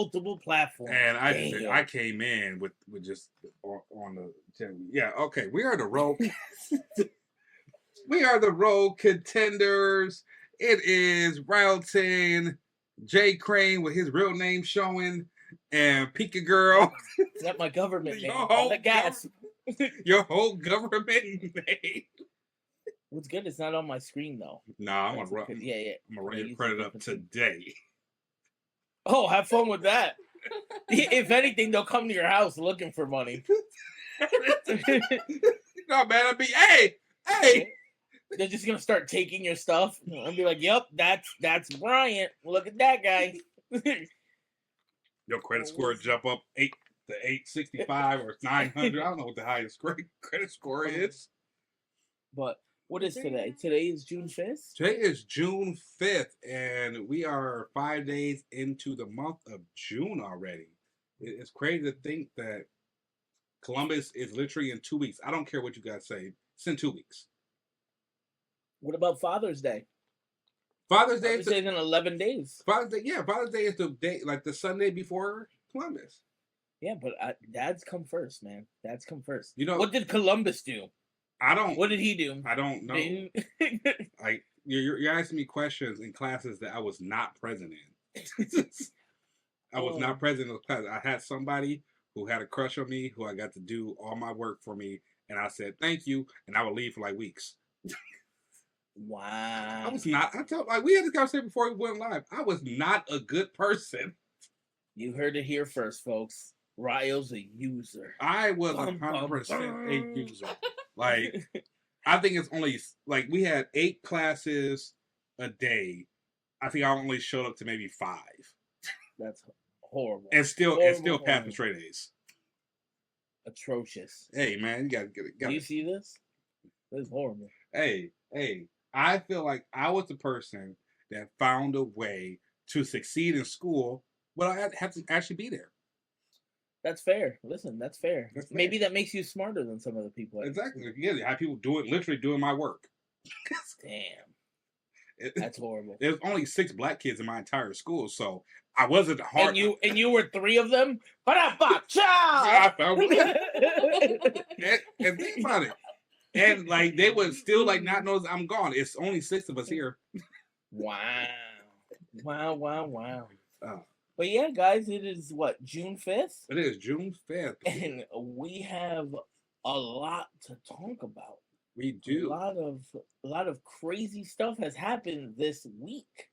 multiple platforms. And I came in with just on the yeah. Okay, we are the road. We are the road contenders. It is Ryotin, Jay Crane with his real name showing, and Pika Girl. Is that my government name? Your whole government name. What's good? It's not on my screen though. Nah, I'm gonna run. Yeah. I'm gonna run your credit up today. Oh, have fun with that. If anything, they'll come to your house looking for money. No, man, I'll be hey. They're just gonna start taking your stuff and be like, "Yep, that's Bryant. Look at that guy." Your credit score jump up 865 or 900. I don't know what the highest credit score is. But what is today? Today is June 5th? Today is June 5th, and we are 5 days into the month of June already. It's crazy to think that Columbus is literally in 2 weeks. I don't care what you guys say. It's in 2 weeks. What about Father's Day? Father's Day is in 11 days. Father's Day is the day, like the Sunday before Columbus. Yeah, but Dad's come first, man. Dad's come first. You know, what did Columbus do? What did he do? I don't know. Like you're asking me questions in classes that I was not present in. I was not present in those classes. I had somebody who had a crush on me, who I got to do all my work for me, and I said thank you, and I would leave for like weeks. Wow. I was not. We had this conversation before we went live. I was not a good person. You heard it here first, folks. Ryo's a user. I was 100% a user. Like, I think it's only like we had 8 classes a day. I think I only showed up to maybe 5. That's horrible. And still passed the straight A's. Atrocious. Hey man, you gotta get it. Do you see this? This is horrible. Hey. I feel like I was the person that found a way to succeed in school, but I have to actually be there. That's fair. Listen, that's fair. Maybe that makes you smarter than some other people. Exactly. Yeah, I have people literally doing my work. Damn. That's horrible. There's only 6 black kids in my entire school, so I wasn't hard. And you were 3 of them? I found it. And think about it. And like they would still like not know I'm gone. It's only 6 of us here. Wow. But yeah, guys, it is what, June 5th? It is June 5th. And we have a lot to talk about. We do. A lot of crazy stuff has happened this week.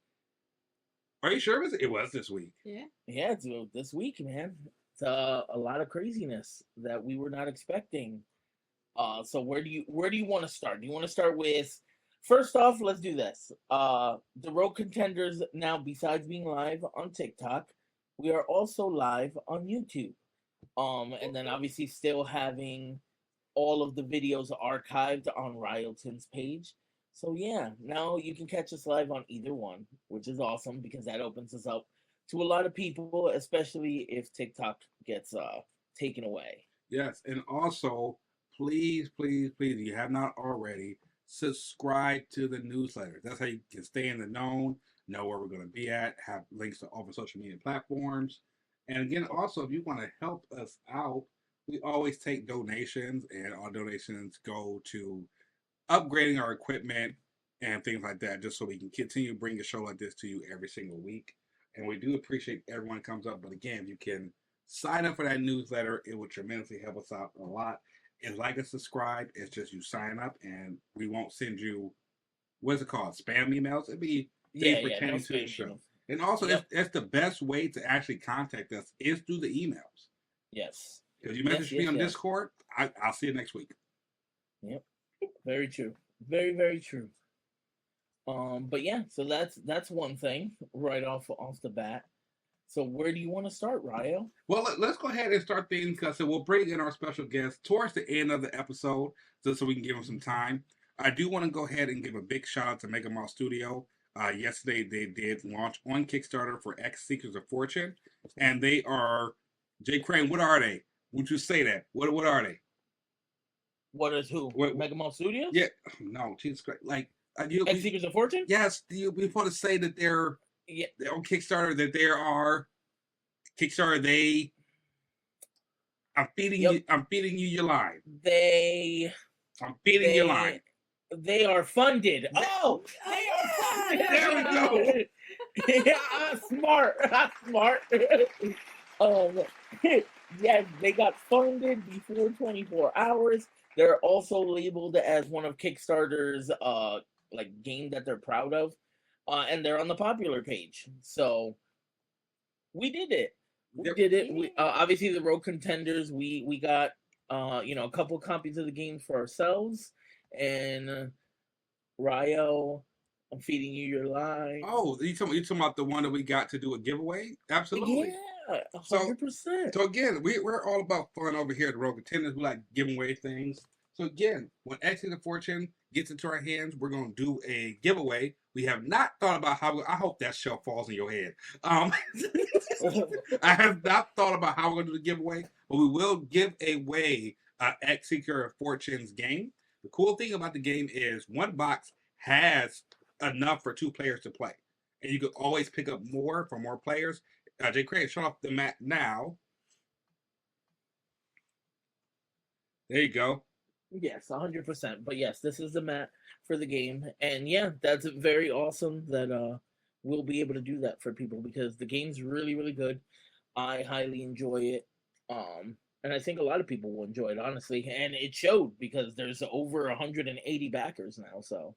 Are you sure it was this week? Yeah. Yeah, it's this week, man. It's a lot of craziness that we were not expecting. So where do you want to start? Do you want to start with, first off, let's do this. The Road Contenders now, besides being live on TikTok, we are also live on YouTube. And then obviously still having all of the videos archived on Ryotin's page. So yeah, now you can catch us live on either one, which is awesome because that opens us up to a lot of people, especially if TikTok gets taken away. Yes, and also, please, if you have not already, subscribe to the newsletter. That's how you can stay in the know where we're going to be at, have links to all the social media platforms. And again, also, if you want to help us out, we always take donations, and our donations go to upgrading our equipment and things like that, just so we can continue bringing a show like this to you every single week. And we do appreciate everyone who comes up. But again, you can sign up for that newsletter. It will tremendously help us out a lot. And like and subscribe. It's just you sign up, and we won't send you, what's it called, spam emails. It'd be things pertaining to the show. And also, that's the best way to actually contact us is through the emails. Yes. If you message me on Discord, I'll see you next week. Yep. Very true. Very, very true. But yeah, so that's one thing right off the bat. So where do you want to start, Ryo? Well, let's go ahead and start things because we'll bring in our special guest towards the end of the episode just so we can give them some time. I do want to go ahead and give a big shout out to Mega Mall Studio. Yesterday, they did launch on Kickstarter for X Seekers of Fortune, and they are, Jay Crane, what are they? Would you say that? What are they? What is who? Mega Mall Studios? Yeah. No, Jesus Christ. Like, X Seekers of Fortune? Yes. We want to say that they're on Kickstarter, that they are Kickstarter, I'm feeding Yep. you. I'm feeding you your line. They I'm feeding your line. they are funded. They Are funded. There we go. Yeah, smart. Smart. Um, yes, they got funded before 24 hours. They're also labeled as one of Kickstarter's like game that they're proud of. And they're on the popular page. So we did it. We Yep. did it. We obviously the road contenders. We got a couple copies of the games for ourselves, and Ryo, I'm feeding you your line. Oh, you talking about the one that we got to do a giveaway? Absolutely. Yeah, 100%. So again, we're all about fun over here at the Rogue Contenders. We like giving away things. So again, when X of Fortune gets into our hands, we're gonna do a giveaway. We have not thought about how. I hope that shelf falls in your head. I have not thought about how we're gonna do the giveaway, but we will give away X Seeker of Fortune's game. The cool thing about the game is one box has enough for 2 players to play, and you could always pick up more for more players. Jay Craig, show off the mat now. There you go. Yes, 100%. But yes, this is the mat for the game, and yeah, that's very awesome that we'll be able to do that for people because the game's really really good. I highly enjoy it. And I think a lot of people will enjoy it, honestly. And it showed because there's over 180 backers now. So,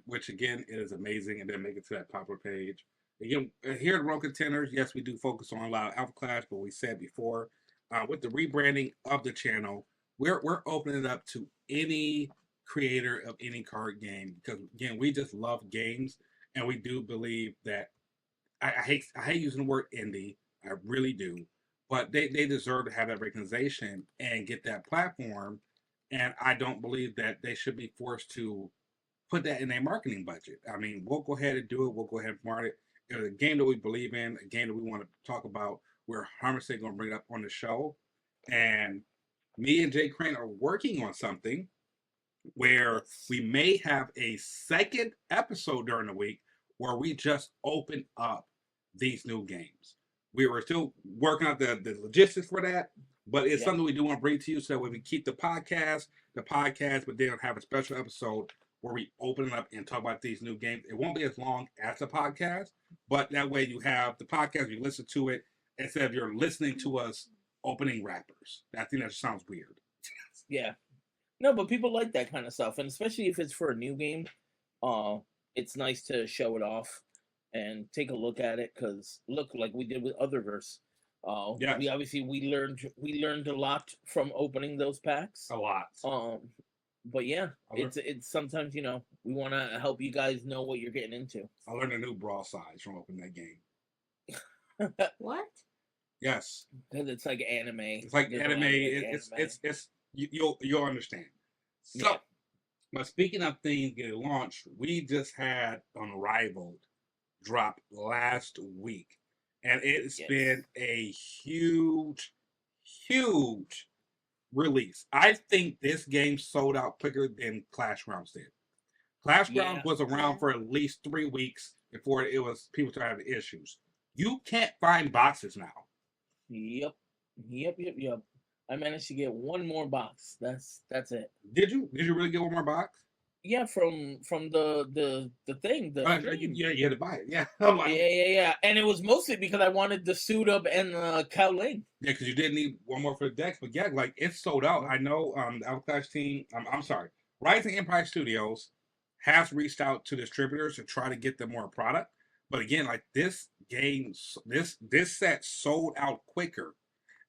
which again is amazing, and then make it to that popular page. Again, here at Rogue Contenders, yes, we do focus on a lot of Alpha Class, but we said before, with the rebranding of the channel, we're opening it up to any creator of any card game because again, we just love games, and we do believe that I hate using the word indie, I really do, but they deserve to have that recognition and get that platform, and I don't believe that they should be forced to put that in their marketing budget. I mean, we'll go ahead and do it. We'll go ahead and market it. It's a game that we believe in, a game that we want to talk about. We're 100% going to bring it up on the show. And me and Jay Crane are working on something where we may have a second episode during the week where we just open up these new games. We were still working out the logistics for that, but it's something we do want to bring to you so that we can keep the podcast, but then have a special episode where we open it up and talk about these new games. It won't be as long as the podcast, but that way you have the podcast, you listen to it instead of you're listening to us opening wrappers. I think that sounds weird. Yeah. No, but people like that kind of stuff, and especially if it's for a new game, it's nice to show it off and take a look at it. Because look, like we did with Otherverse, we obviously we learned a lot from opening those packs. A lot. But yeah, it's sometimes we want to help you guys know what you're getting into. I learned a new bra size from opening that game. What? Yes. Because it's like anime. It's like anime. It's you'll understand. So, but speaking of things getting launched, we just had Unrivaled drop last week, and it's been a huge release. I think this game sold out quicker than Clash Grounds did. Clash Grounds was around for at least 3 weeks before it was people started having issues. You can't find boxes now. Yep. I managed to get one more box. That's it. Did you really get one more box? Yeah, from the thing. You had to buy it. Yeah. Yeah. And it was mostly because I wanted the suit up and the Cow Ling. Yeah, because you didn't need one more for the decks. But yeah, like it's sold out. I know the Outclash team, I'm sorry, Rising Empire Studios has reached out to distributors to try to get them more product. But again, like this game, this set sold out quicker.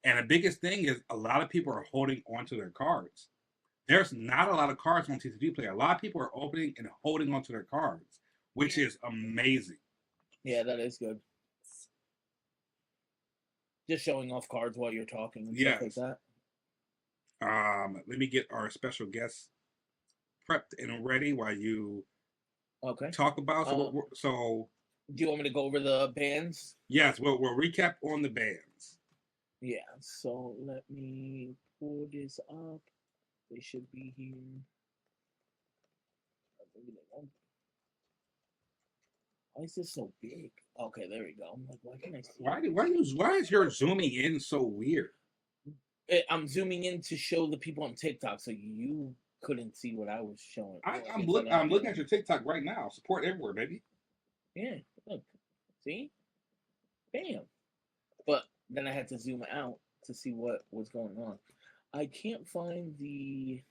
And the biggest thing is a lot of people are holding onto their cards. There's not a lot of cards on TCG Player. A lot of people are opening and holding onto their cards, which is amazing. Yeah, that is good. Just showing off cards while you're talking and stuff like that. Let me get our special guests prepped and ready while you talk about. So, do you want me to go over the bands? Yes, we'll recap on the bands. Yeah, so let me pull this up. They should be here. Why is this so big? Okay, there we go. I'm like, why can't I see? Why is your zooming in so weird? I'm zooming in to show the people on TikTok, so you couldn't see what I was showing. I'm looking at your TikTok right now. Support everywhere, baby. Yeah, look, see, bam. But then I had to zoom out to see what was going on. I can't find the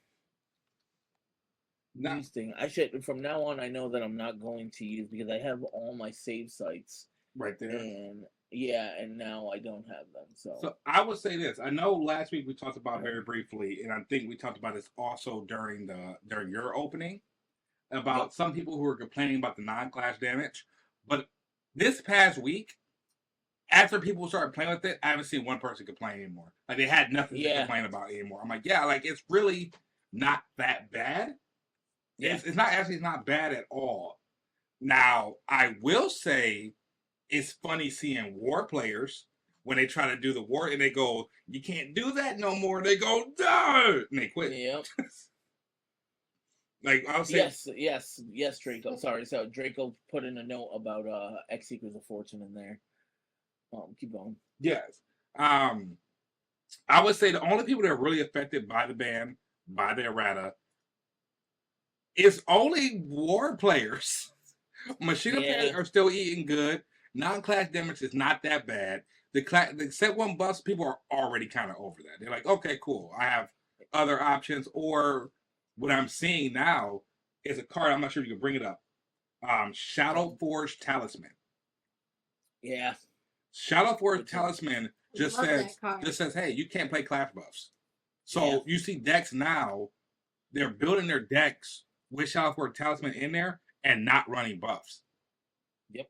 Now, news thing. I should from now on. I know that I'm not going to use because I have all my save sites, right there. and yeah, and now I don't have them. So I would say this. I know last week we talked about very briefly, and I think we talked about this also during your opening about some people who were complaining about the non-clash damage. But this past week, after people started playing with it, I haven't seen one person complain anymore. Like they had nothing to complain about anymore. I'm like, yeah, like it's really not that bad. Yeah. It's not bad at all. Now, I will say it's funny seeing war players when they try to do the war and they go, you can't do that no more. They go, no, and they quit. Yep. Like I'll say, yes, Draco. Sorry, so Draco put in a note about X Seekers of Fortune in there. Keep going. Yes. I would say the only people that are really affected by the ban, by the errata, is only war players. Machina players are still eating good. Non-clash damage is not that bad. The set one buffs, people are already kind of over that. They're like, okay, cool. I have other options. Or what I'm seeing now is a card. I'm not sure you can bring it up. Shadow Forge Talisman. Yeah. Shadow Forge Talisman just says, hey, you can't play clash buffs. So you see decks now, they're building their decks with Shadow Forge Talisman in there and not running buffs. Yep.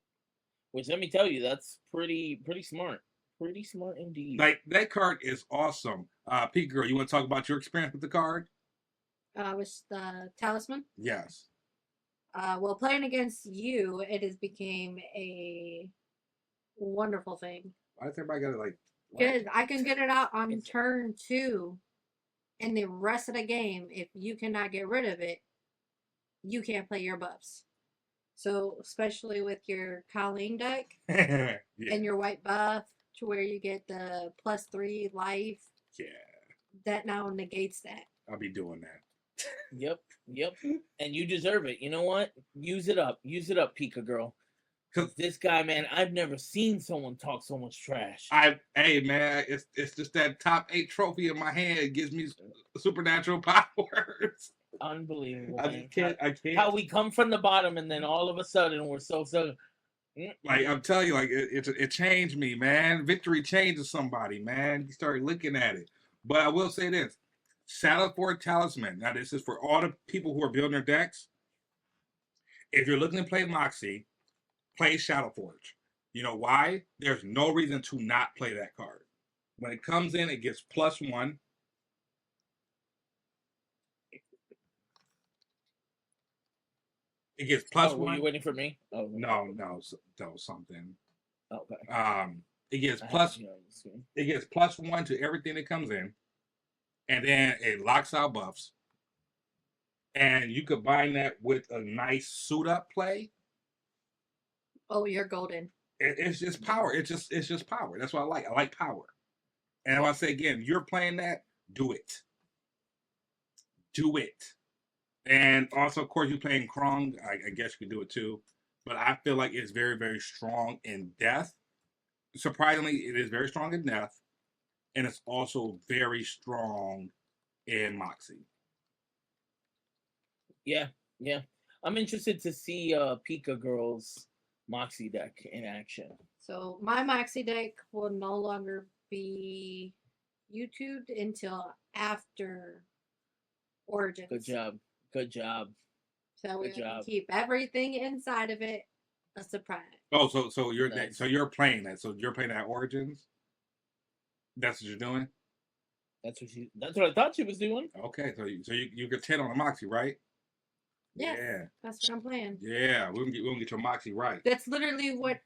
Which let me tell you, that's pretty smart. Pretty smart indeed. Like that card is awesome. Pete Girl, you want to talk about your experience with the card? With the Talisman? Yes. Well, playing against you, it has became a wonderful thing. Why does everybody got it like? Because I can get it out on turn 2, and the rest of the game, if you cannot get rid of it, you can't play your buffs. So, especially with your Colleen deck and your white buff, to where you get the +3 life. Yeah. That now negates that. I'll be doing that. Yep. And you deserve it. You know what? Use it up. Use it up, Pika Girl. Cause this guy, man, I've never seen someone talk so much trash. Hey man, it's just that top 8 trophy in my hand gives me supernatural powers. Unbelievable. I can't. How we come from the bottom and then all of a sudden we're so. Like I'm telling you, like it changed me, man. Victory changes somebody, man. You start looking at it. But I will say this: Shadow Forge Talisman. Now this is for all the people who are building their decks. If you're looking to play Moxie, play Shadow Forge. You know why? There's no reason to not play that card. When it comes in, it gets +1. It gets +1. Were you waiting for me? Oh no, something. Okay. It gets +1 to everything that comes in, and then it locks out buffs. And you combine that with a nice suit up play. Oh, you're golden. It's just power. It's just power. That's what I like. I like power. And I want to say again, you're playing that, do it. Do it. And also, of course, you're playing Krong. I guess you could do it too. But I feel like it's very, very strong in death. Surprisingly, it is very strong in death. And it's also very strong in Moxie. Yeah. I'm interested to see Pika Girl's Moxie deck in action. So my Moxie deck will no longer be YouTubed until after Origins. Good job. So we're gonna keep everything inside of it a surprise. Oh, so you're nice. So you're playing that. So you're playing that Origins. That's what you're doing. That's what I thought she was doing. Okay, so you get 10 on the Moxie, right? Yes, yeah, that's what I'm playing. Yeah, we're gonna get your Moxie right. That's literally what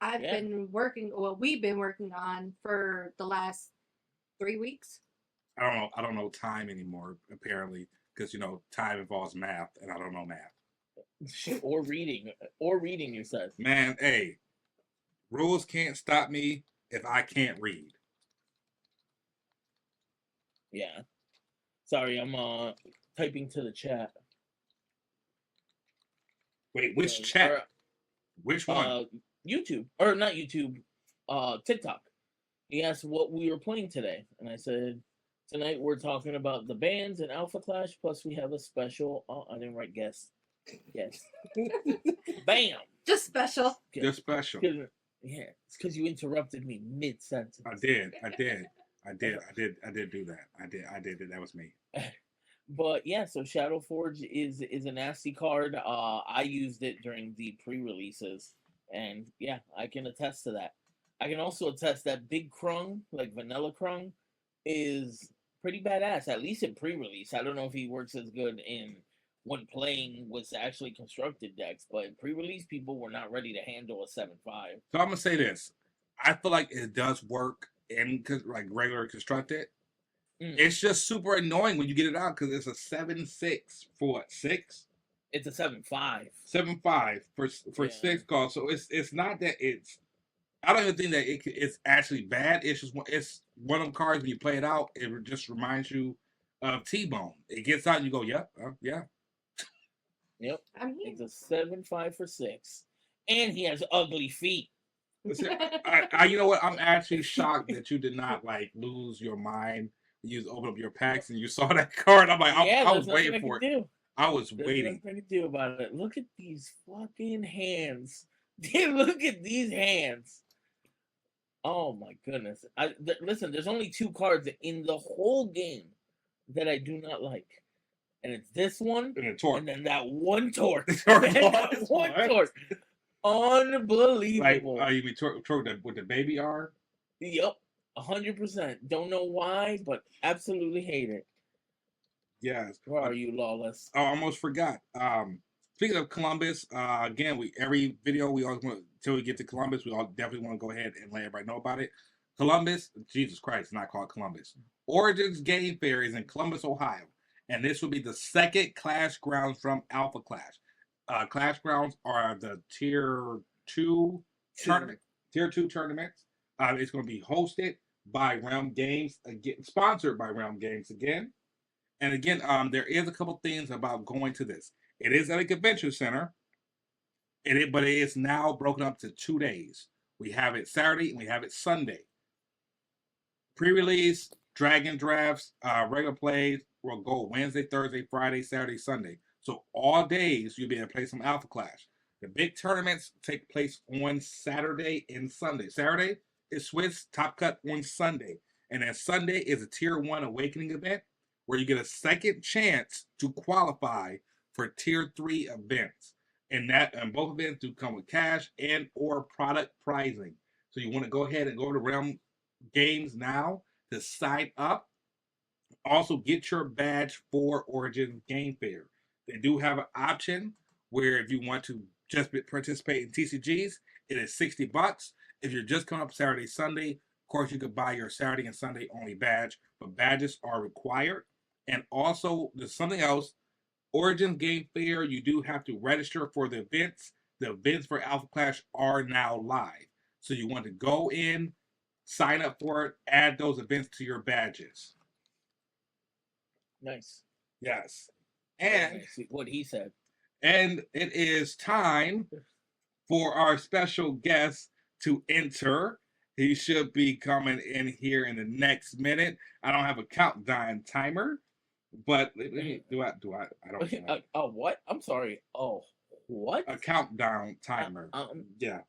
I've been working. Well, we've been working on for the last 3 weeks. I don't know time anymore. Apparently, because time involves math, and I don't know math. or reading. You said. Man, hey, Rules can't stop me if I can't read. Yeah. Sorry, I'm typing to the chat. Wait, which chat? Or, Which one? YouTube. Or not YouTube, TikTok. He asked what we were playing today. And I said, tonight we're talking about the bands and Alpha Clash, plus we have a special. Oh, I didn't write guest. Yes. Bam! Just special. Just special. Yeah, it's because you interrupted me mid sentence. I did do that. I did. That was me. But yeah, so Shadow Forge is a nasty card. I used it during the pre-releases, and yeah, I can attest to that. I can also attest that Big Krung, like Vanilla Krung, is pretty badass. At least in pre-release. I don't know if he works as good in when playing with actually constructed decks, but in pre-release, people were not ready to handle a 7/5. So I'm gonna say this: I feel like it does work in like regular constructed. It's just super annoying when you get it out because it's a 7/6 for what 6? It's a 7/5. 7/5 for 6 cost. So it's not that it's. I don't even think that it's actually bad. It's just it's one of them cards when you play it out. It just reminds you of T-Bone. It gets out, and you go, yep, yeah. Yep. It's a 7/5 for 6, and he has ugly feet. You know what? I'm actually shocked that you did not like lose your mind. You open up your packs and you saw that card. I'm like, I was waiting for it. I was waiting. Nothing I can do about it. Look at these fucking hands. Look at these hands. Oh my goodness. Listen, there's only 2 cards in the whole game that I do not like. And it's this one and then that one torque. That one torque. Unbelievable. Like, you mean torque with the baby R? Yep. 100%. Don't know why, but absolutely hate it. Yes. Where are you, Lawless? I almost forgot. Speaking of Columbus, again, every video we always want until we get to Columbus, we all definitely want to go ahead and let everybody know about it. Columbus, Jesus Christ, it's not called Columbus. Origins Game Fair is in Columbus, Ohio, and this will be the second Clash Grounds from Alpha Clash. Clash Grounds are the Tier 2 tournament. Tier 2 tournaments. It's going to be hosted by Realm Games, again, sponsored by Realm Games again. And again, there is a couple things about going to this. It is at a convention center, but it is now broken up to 2 days. We have it Saturday and we have it Sunday. Pre-release, Dragon Drafts, regular plays will go Wednesday, Thursday, Friday, Saturday, Sunday. So all days you'll be able to play some Alpha Clash. The big tournaments take place on Saturday and Sunday. Saturday is Swiss Top Cut on Sunday. And then Sunday is a Tier 1 Awakening event where you get a second chance to qualify for Tier 3 events. And both events do come with cash and or product pricing. So you want to go ahead and go to Realm Games now to sign up. Also get your badge for Origins Game Fair. They do have an option where if you want to just participate in TCGs, it is $60. If you're just coming up Saturday, Sunday, of course you could buy your Saturday and Sunday only badge, but badges are required. And also, there's something else. Origins Game Fair, you do have to register for the events. The events for Alpha Clash are now live. So you want to go in, sign up for it, add those events to your badges. Nice. Yes. And what he said. And it is time for our special guest to enter. He should be coming in here in the next minute. I don't have a countdown timer, but do I don't know. What? I'm sorry. Oh, what? A countdown timer. Yeah.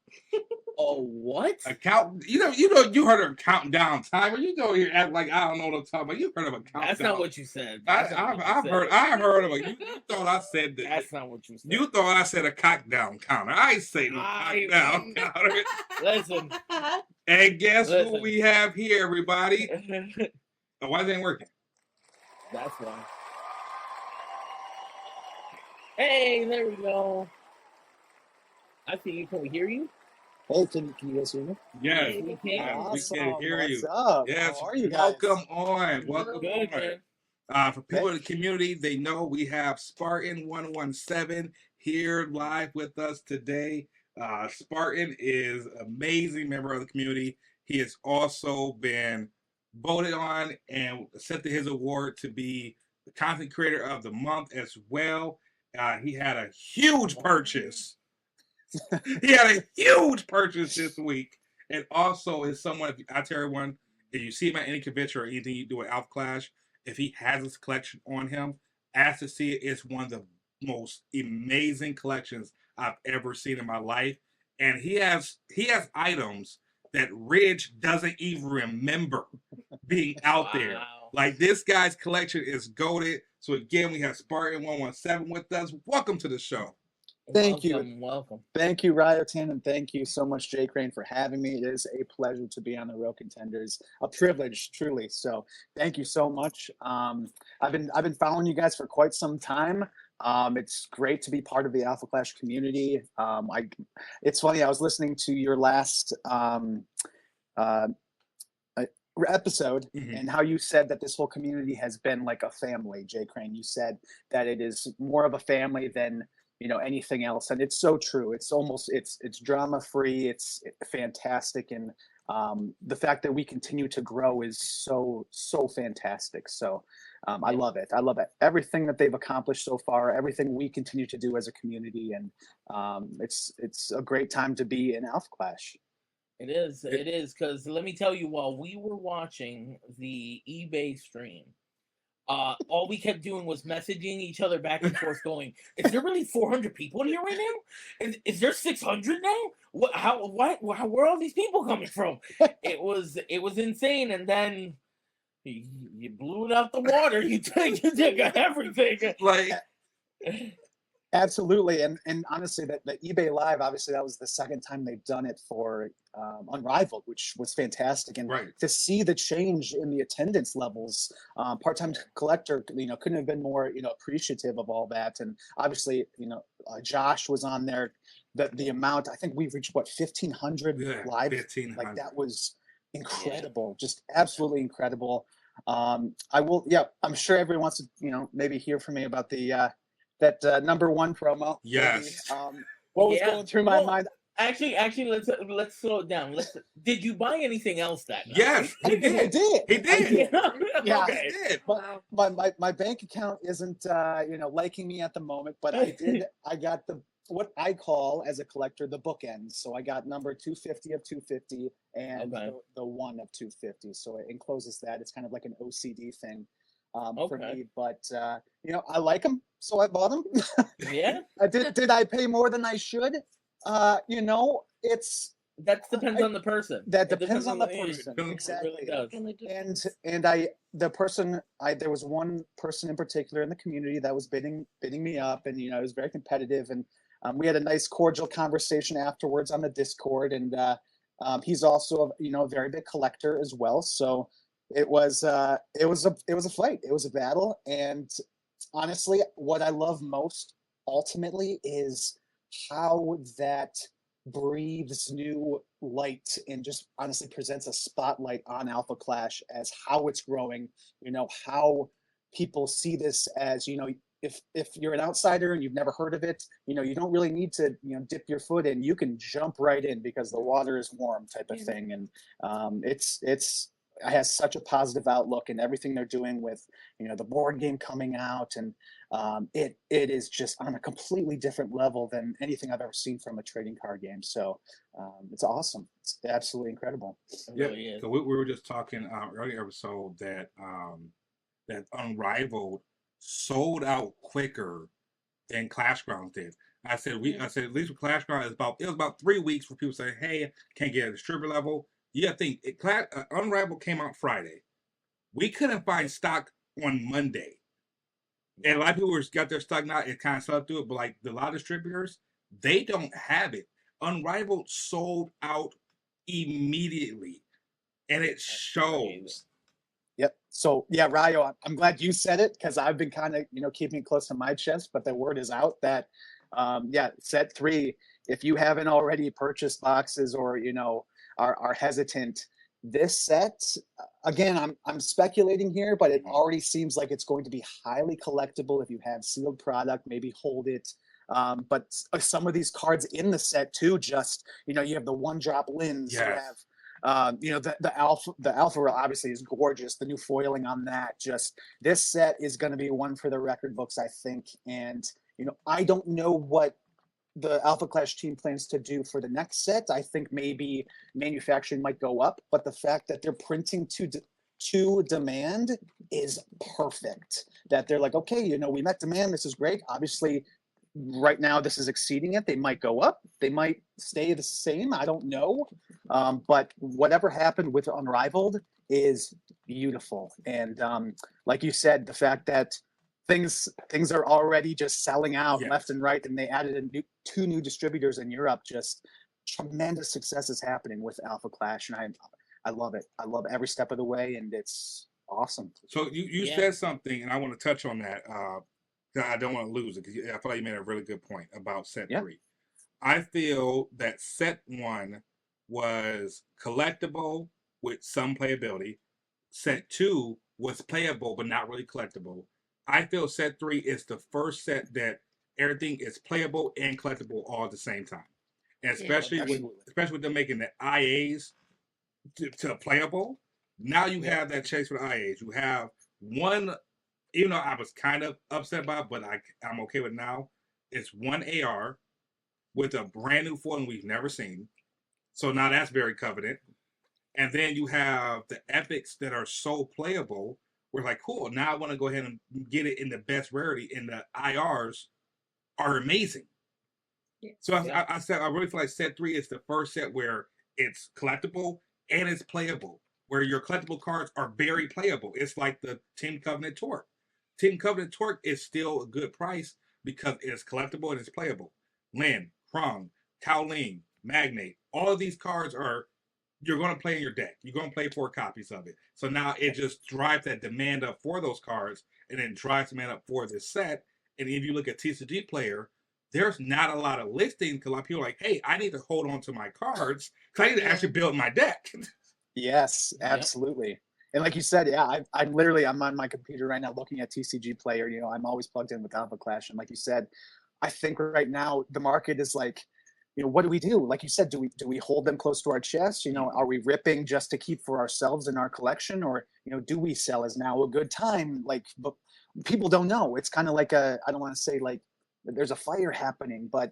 Oh, what? A count. You heard of a countdown timer. You go here act like I don't know what I'm talking about. You heard of a countdown. That's not what you said. I heard of it. You thought I said that. That's not what you said. You thought I said a countdown counter. I ain't say no countdown counter. Listen. And guess who we have here, everybody? Why is it ain't working? That's why. Hey, there we go. I think can we hear you? Hey, can you guys hear me? Yes, we can. Awesome. We can hear you. What's up? Yes, how are you guys? welcome on. Welcome Good, on. For people in the community, they know we have Spartan 117 here live with us today. Spartan is an amazing member of the community. He has also been voted on and accepted his award to be the content creator of the month as well. He had a huge purchase. He had a huge purchase this week, and also is someone. I tell everyone, if you see him at any convention or anything you do at Alpha Clash, if he has this collection on him, ask to see it. It's one of the most amazing collections I've ever seen in my life, and he has items that Ridge doesn't even remember being out there. Wow. Like, this guy's collection is goated. So again, we have Spartan 117 with us. Welcome to the show. Thank you. Welcome. Thank you, Ryotin, and thank you so much, Jay Crane, for having me. It is a pleasure to be on the Real Contenders. A privilege, truly. So thank you so much. I've been following you guys for quite some time. It's great to be part of the Alpha Clash community. It's funny. I was listening to your last episode and how you said that this whole community has been like a family. Jay Crane, you said that it is more of a family than anything else, and it's so true. It's almost it's drama free. It's fantastic, and the fact that we continue to grow is so fantastic. So I love it. I love it. Everything that they've accomplished so far, everything we continue to do as a community, and it's a great time to be in Alpha Clash. It is. It is, because let me tell you, while we were watching the eBay stream, all we kept doing was messaging each other back and forth, going, "Is there really 400 people in here right now? Is there 600 now? What? How? What? Where are all these people coming from?" It was insane, and then you blew it out the water. You took everything. Like, Absolutely, and honestly, that the eBay Live, obviously, that was the second time they've done it for Unrivaled, which was fantastic, and right. to see the change in the attendance levels, part-time collector, couldn't have been more, appreciative of all that, and obviously, Josh was on there. The amount, I think we've reached 1,500 live, 1,500. like that was incredible, just absolutely incredible. I will, yeah, I'm sure everyone wants to, maybe hear from me about the. That number one promo. Yes. What was going through my mind? Actually, let's slow it down. Did you buy anything else that night? Yes, he did. I did. He did. Yeah, Okay. He did. Wow. My bank account isn't liking me at the moment, but I did. I got what I call as a collector the bookends. So I got number 250 of 250 and the one of 250. So it encloses that. It's kind of like an OCD thing. For me, but I like them, so I bought them. Yeah. Did I pay more than I should? It's that depends on the person. That depends on the person. Exactly. It really does. And there was one person in particular in the community that was bidding me up, and it was very competitive, and we had a nice cordial conversation afterwards on the Discord, and he's also a very big collector as well, so. It was a fight. It was a battle, and honestly, what I love most ultimately is how that breathes new light and just honestly presents a spotlight on Alpha Clash as how it's growing. How people see this as if you're an outsider and you've never heard of it, you don't really need to dip your foot in. You can jump right in because the water is warm, type of thing, and it has such a positive outlook, and everything they're doing with the board game coming out, and it is just on a completely different level than anything I've ever seen from a trading card game. So it's awesome. It's absolutely incredible. Really so we were just talking earlier episode that that Unrivaled sold out quicker than Clash Grounds did. I said at least with Clash Grounds it was about 3 weeks for people saying, "Hey, can't get a distributor level." Yeah, I think Unrivaled came out Friday. We couldn't find stock on Monday. And a lot of people got their stock now. It kind of slept through it, but like a lot of distributors, they don't have it. Unrivaled sold out immediately. And it shows. Yep. So yeah, Ryo, I'm glad you said it because I've been kind of, keeping it close to my chest, but the word is out that set 3, if you haven't already purchased boxes or, are hesitant. This set, again, I'm speculating here, but it already seems like it's going to be highly collectible if you have sealed product, maybe hold it. But some of these cards in the set too, just you have the one drop Lins, you Yes. have the alpha obviously is gorgeous. The new foiling on that, just this set is going to be one for the record books, I think. And I don't know what the Alpha Clash team plans to do for the next set. I think maybe manufacturing might go up, but the fact that they're printing to demand is perfect. That they're like, okay, we met demand. This is great. Obviously, right now this is exceeding it. They might go up. They might stay the same. I don't know. But whatever happened with Unrivaled is beautiful. And like you said, the fact that things are already just selling out left and right, and they added two new distributors in Europe. Just tremendous success is happening with Alpha Clash, and I love it. I love every step of the way, and it's awesome. So you said something, and I want to touch on that. I don't want to lose it because I feel like you made a really good point about set 3. I feel that set 1 was collectible with some playability. Set 2 was playable but not really collectible. I feel set 3 is the first set that everything is playable and collectible all at the same time, and especially with them making the IAs to playable. Now you have that chase with IAs. You have one, even though I was kind of upset about it, but I'm okay with it now. It's one AR with a brand new foil we've never seen. So now that's very coveted. And then you have the epics that are so playable. We're like, cool, now I want to go ahead and get it in the best rarity, and the IRs are amazing. So I said I really feel like set 3 is the first set where it's collectible and it's playable, where your collectible cards are very playable. It's like the Team Covenant Torque. Team Covenant Torque is still a good price because it's collectible and it's playable. Lin, Krung, Cowling, Magnate, all of these cards you're going to play in your deck. You're going to play 4 copies of it. So now it just drives that demand up for those cards, and then drives demand up for this set. And if you look at TCG Player, there's not a lot of listings because a lot of people are like, hey, I need to hold on to my cards because I need to actually build my deck. Yes, absolutely. And like you said, I'm on my computer right now looking at TCG Player. I'm always plugged in with Alpha Clash. And like you said, I think right now the market is like, what do we do? Like you said, do we hold them close to our chest? Are we ripping just to keep for ourselves in our collection, or do we sell? Is now a good time? Like, but people don't know. It's kind of like I don't want to say like there's a fire happening, but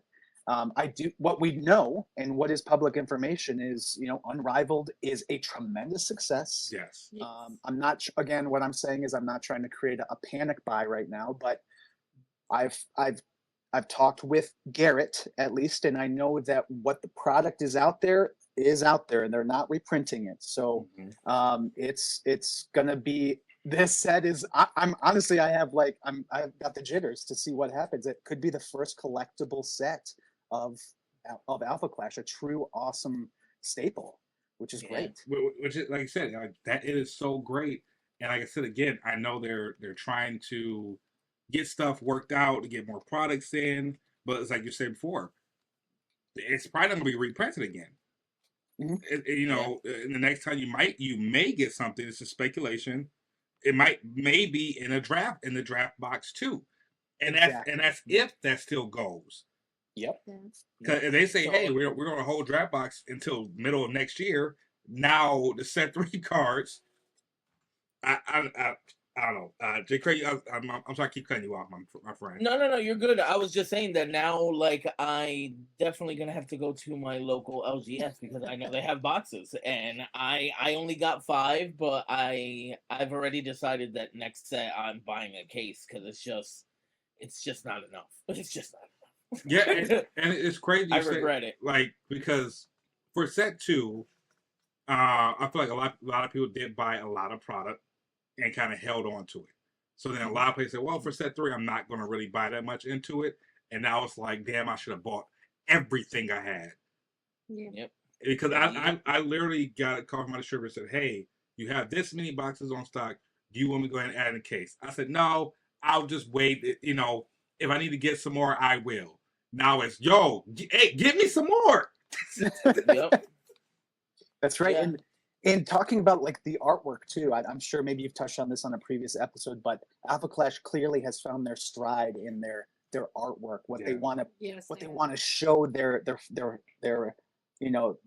what we know and what is public information is Unrivaled is a tremendous success. Yes. I'm not again. What I'm saying is I'm not trying to create a panic buy right now, but I've talked with Garrett at least, and I know that what the product is out there, and they're not reprinting it. So it's gonna be. This set is. I'm honestly, I've got the jitters to see what happens. It could be the first collectible set of Alpha Clash, a true awesome staple, which is great. Which is, like I said, that it is so great. And like I said again, I know they're trying to get stuff worked out to get more products in, but it's like you said before, it's probably not going to be reprinted again. In the next time you may get something. It's just speculation. It may be in the draft box too, and that's if that still goes. Yep. Because if they say, hey, we're going to hold draft box until middle of next year, now the set 3 cards. I don't know. J. Craig, I'm sorry, I keep cutting you off, my friend. No, you're good. I was just saying that now, like, I definitely gonna have to go to my local LGS because I know they have boxes, and I only got 5, but I've already decided that next set I'm buying a case because it's just not enough. It's just not enough. Yeah, and it's crazy. I regret it. Like, because for set 2, I feel like a lot of people did buy a lot of product and kind of held on to it. So then a lot of places said, well, for set 3, I'm not going to really buy that much into it. And now it's like, damn, I should have bought everything I had. Yeah. Yep. Because I literally got a call from my distributor and said, hey, you have this many boxes on stock. Do you want me to go ahead and add in a case? I said, no, I'll just wait. If I need to get some more, I will. Now it's, hey, give me some more. Yep. That's right. Yeah. And talking about like the artwork too, I'm sure maybe you've touched on this on a previous episode, but Alpha Clash clearly has found their stride in their their artwork, what Yeah. they want to Yes. what they yeah. want to show their you know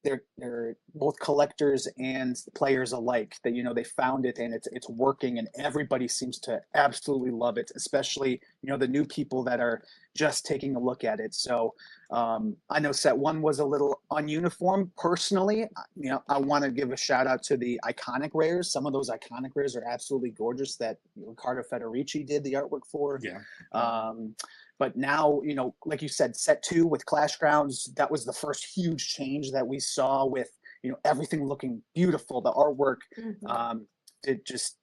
they're both collectors and players alike, that they found it and it's working, and everybody seems to absolutely love it, especially the new people that are just taking a look at it. So I know set one was a little ununiform. Personally, I want to give a shout out to the iconic rares. Some of those iconic rares are absolutely gorgeous that Riccardo Federici did the artwork for. Yeah. But now, like you said, set two with Clash Grounds, that was the first huge change that we saw with, everything looking beautiful. The artwork, Mhm. it just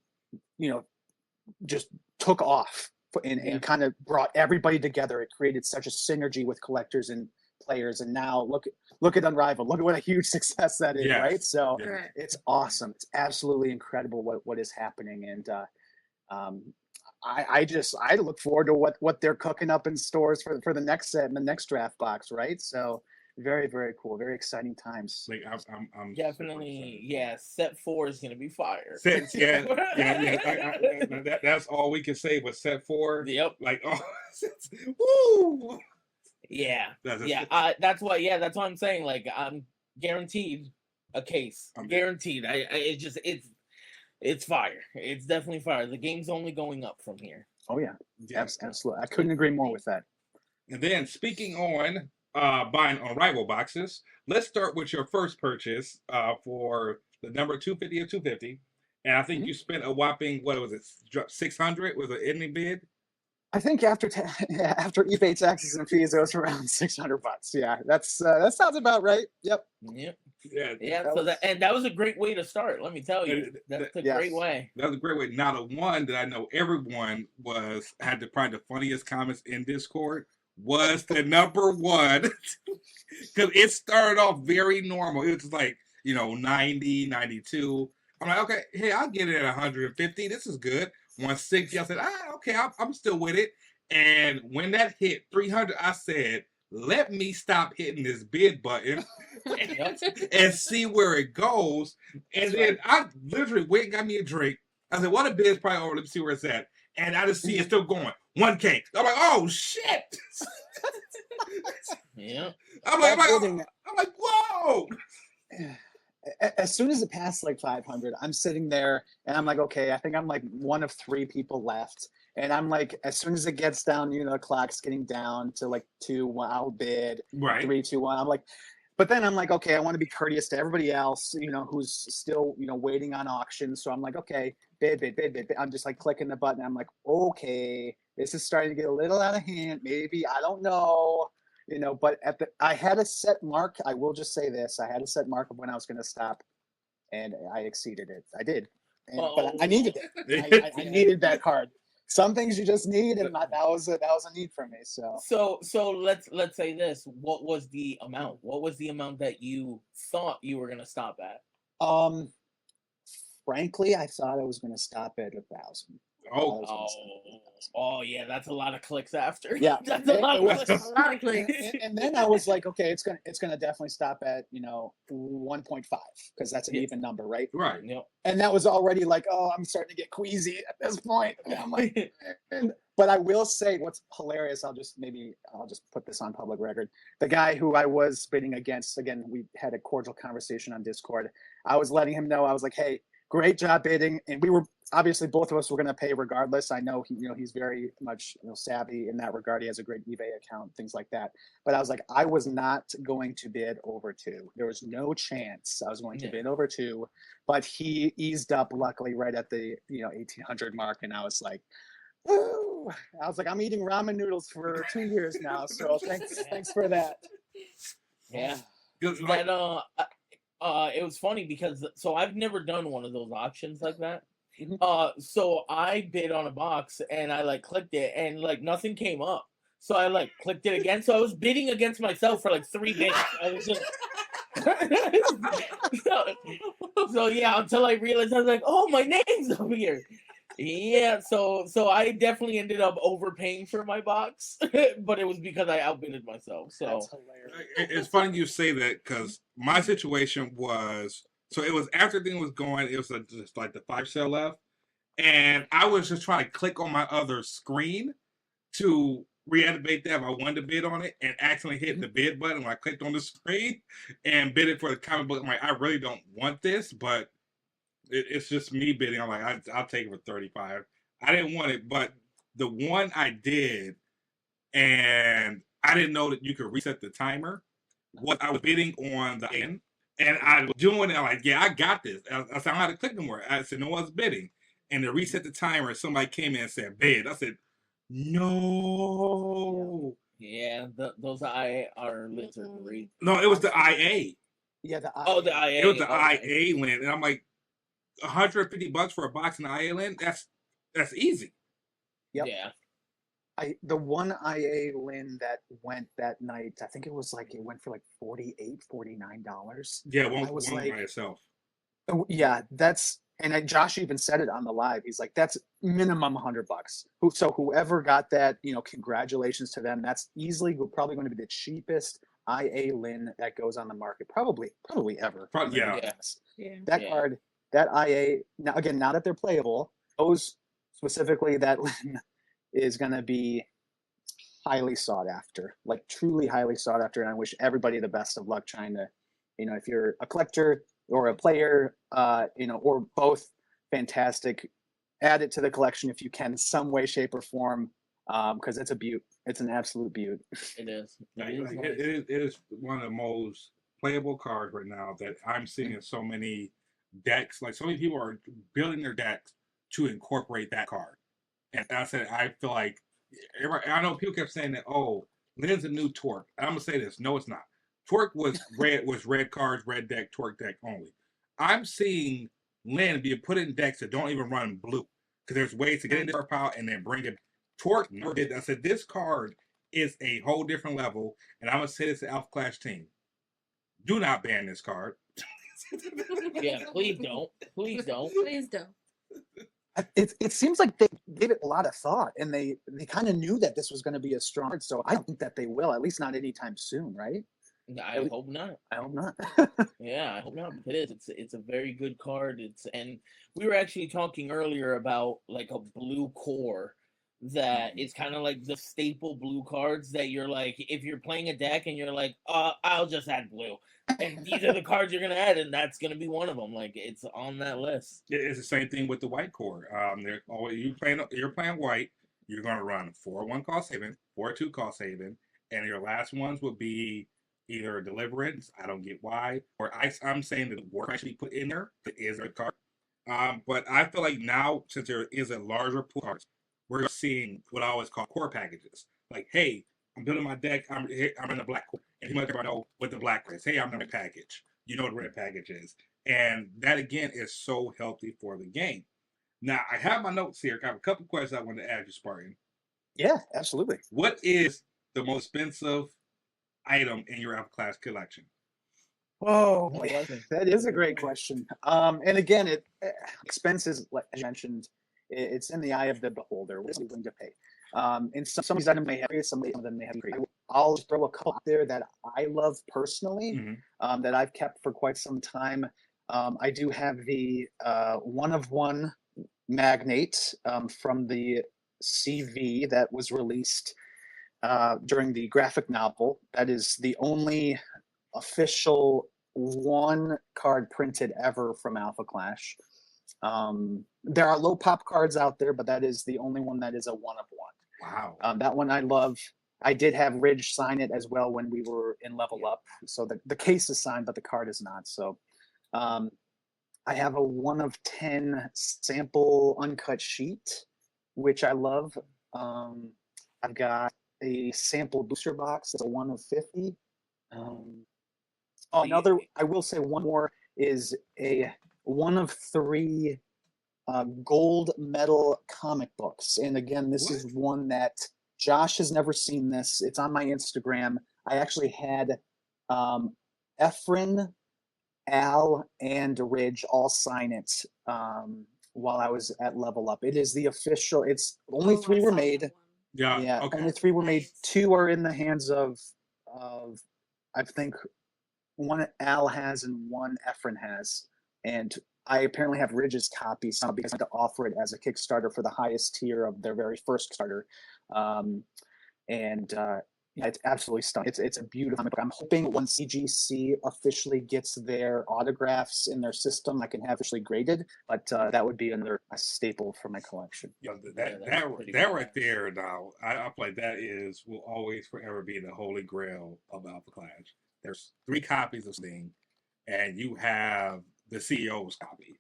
took off Yeah. and kind of brought everybody together. It created such a synergy with collectors and players. And now look at Unrivaled. Look at what a huge success that is, Yes. right? So Yeah. Right. it's awesome. It's absolutely incredible what is happening. And I look forward to what they're cooking up in stores for the next set and the next draft box, right? So very, very cool, very exciting times. Like I'm Definitely, yeah. Set 4 is gonna be fire. Yeah. That's all we can say was set 4. Yep. Like, woo. Yeah. That's a- Yeah. That's why. Yeah. That's what I'm saying. Like, I'm guaranteed a case. I'm- Guaranteed. It's fire. It's definitely fire. The game's only going up from here. Oh yeah, Yeah. absolutely. I couldn't agree more with that. And then speaking on buying Unrivaled boxes, let's start with your first purchase for the number 250 of 250. And I think you spent a whopping, what was it, 600 was an ending bid? I think after eBay taxes and fees, it was around $600. Yeah, that sounds about right. Yep. Yep. Yeah. Yeah. That So was- that was a great way to start. Let me tell you, that's a Yes. great way. That was a great way. Now, the one that I know everyone had probably the funniest comments in Discord was the number one, because it started off very normal. It was like 90, 92. I'm like, okay, hey, I'll get it at 150. This is good. 160. I said, okay, I'm still with it. And when that hit 300, I said, let me stop hitting this bid button and see where it goes. And then I literally went and got me a drink. I said, well, the bid's probably over. Let me see where it's at. And I just see it still going. 1K. I'm like, oh, shit. Yeah. I'm That like, bidding- I'm like, whoa. As soon as it passed like 500, I'm sitting there and I'm like, okay, I think I'm like one of 3 people left. And I'm like, as soon as it gets down, the clock's getting down to like 2, 1, I'll bid. Right. 3, 2, 1. I'm like, but then I'm like, okay, I want to be courteous to everybody else, who's still, waiting on auction. So I'm like, okay, bid. I'm just like clicking the button. I'm like, okay, this is starting to get a little out of hand. Maybe, I don't know. But I had a set mark. I will just say this: I had a set mark of when I was going to stop, and I exceeded it. I did, but I needed it. I needed that card. Some things you just need, and that was a need for me. So let's say this. What was the amount? What was the amount that you thought you were gonna stop at? Frankly, I thought I was going to stop at 1,000. Oh yeah, that's a lot of clicks after. Yeah, That's a lot it of was. clicks. A lot of clicks. And then I was like, okay, it's gonna definitely stop at 1.5 because that's an Yeah. even number, right? Right. Yep. And that was already like, oh, I'm starting to get queasy at this point. And I'm like, but I will say what's hilarious. I'll just put this on public record. The guy who I was bidding against, again, we had a cordial conversation on Discord. I was letting him know, I was like, hey, great job bidding, and we were obviously both of us were going to pay regardless. I know he's very much savvy in that regard. He has a great eBay account, things like that. But I was like, I was not going to bid over 2. There was no chance I was going to bid over 2. But he eased up, luckily, right at the 1,800 mark, and I was like, woo! I was like, I'm eating ramen noodles for 2 years now, so thanks for that. Yeah. Because like, That it was funny because I've never done one of those auctions like that. Mhm. So I bid on a box and I like clicked it and like nothing came up. So I like clicked it again. So I was bidding against myself for like 3 bids. I was just so yeah, until I realized I was like, oh, my name's over here. Yeah, so I definitely ended up overpaying for my box, but it was because I outbidded myself. So That's hilarious. it's funny you say that because my situation was, so it was after everything was going, it was just like the 5 cell left, and I was just trying to click on my other screen to reactivate that if I wanted to bid on it and accidentally hit the bid button when I clicked on the screen and bid it for the comic book. I'm like, I really don't want this, but it's just me bidding. I'm like, I'll take it for 35. I didn't want it, but the one I did, and I didn't know that you could reset the timer. What I was bidding on the end, and I was doing it. I'm like, yeah, I got this. I said, I don't have to click no more. I said, no one's bidding. And to reset the timer, somebody came in and said, bid. I said, no. Yeah, those IR lids are great. No, it was the IA. Yeah, the Oh, the IA. It was the okay. IA lens. And I'm like, $150 for a box in the IA lens? That's easy. Yep. Yeah. The one IA Lin that went that night, I think it went for like $48, $49. Yeah, one I was by like, itself. oh, yeah, Josh even said it on the live. He's like, that's minimum $100. So whoever got that, congratulations to them. That's probably going to be the cheapest IA Lin that goes on the market, probably ever. Probably, yeah. Yeah. That card, that IA. Now again, now that they're playable, those specifically that Lin is going to be highly sought after, like truly highly sought after. And I wish everybody the best of luck trying to, if you're a collector or a player, or both, fantastic. Add it to the collection if you can, some way, shape, or form, because it's a beaut. It's an absolute beaut. It is. It is one of the most playable cards right now that I'm seeing in so many decks. Like so many people are building their decks to incorporate that card. And I said, I feel like I know people kept saying that, oh, Lynn's a new Torque. I'm gonna say this, no, it's not. Torque was red cards, red deck, Torque deck only. I'm seeing Lynn be put in decks that don't even run blue. Because there's ways to get into our pile and then bring it. Torque never did. I said, this card is a whole different level, and I'm gonna say this to Alpha Clash team. Do not ban this card. Yeah, please don't. Please don't. Please don't. It seems like they gave it a lot of thought, and they kind of knew that this was going to be a strong card. So I don't think that they will, at least not anytime soon, right? I hope not. I hope not. Yeah, I hope not. It is. It's a very good card. And we were actually talking earlier about like a blue core that is kind of like the staple blue cards that you're like, if you're playing a deck and you're like, I'll just add blue, and these are the cards you're gonna add, and that's gonna be one of them. Like it's on that list. It's the same thing with the white core. You're playing white. You're gonna run 4/1 cost saving, 4/2 cost saving, and your last ones will be either Deliverance. I don't get why, or I'm saying that the war should be put in there. That is a card. But I feel like now, since there is a larger pool of cards, we're seeing what I always call core packages. Like, hey, I'm building my deck. I'm in a black core, and you might know what the black is. Hey, I'm in a package. You know what the red package is, and that again is so healthy for the game. Now, I have my notes here. I have a couple questions I want to ask you, Spartan. Yeah, absolutely. What is the most expensive item in your Alpha Class collection? Oh, that is a great question. And again, expenses, like I mentioned, it's in the eye of the beholder. What is he willing to pay? And some of these items may have, some of them may have. I'll throw a couple out there that I love personally, that I've kept for quite some time. I do have the one of one magnate from the CV that was released during the graphic novel. That is the only official one card printed ever from Alpha Clash. There are low pop cards out there, but that is the only one that is a one of one. Wow. That one I love. I did have Ridge sign it as well when we were in Level Up. So the case is signed, but the card is not. So I have a 1 of 10 sample uncut sheet, which I love. I've got a sample booster box that's a 1 of 50. I will say one more is a 1 of 3 gold medal comic books. And again, this is one that Josh has never seen this. It's on my Instagram. I actually had Efren, Al, and Ridge all sign it while I was at Level Up. It is the official. It's only 3 were made. Yeah. Okay. Only 3 were made. 2 are in the hands of I think 1 Al has and 1 Efren has. And I apparently have Ridge's copy now because I had to offer it as a Kickstarter for the highest tier of their very first starter. And yeah, it's absolutely stunning. It's a beautiful comic book. I'm hoping once CGC officially gets their autographs in their system, I can have officially graded. But that would be another staple for my collection. Yeah, that's pretty that right badass. there now, I feel like that will always forever be the holy grail of Alpha Clash. There's 3 copies of Sting, and you have the CEO's copy.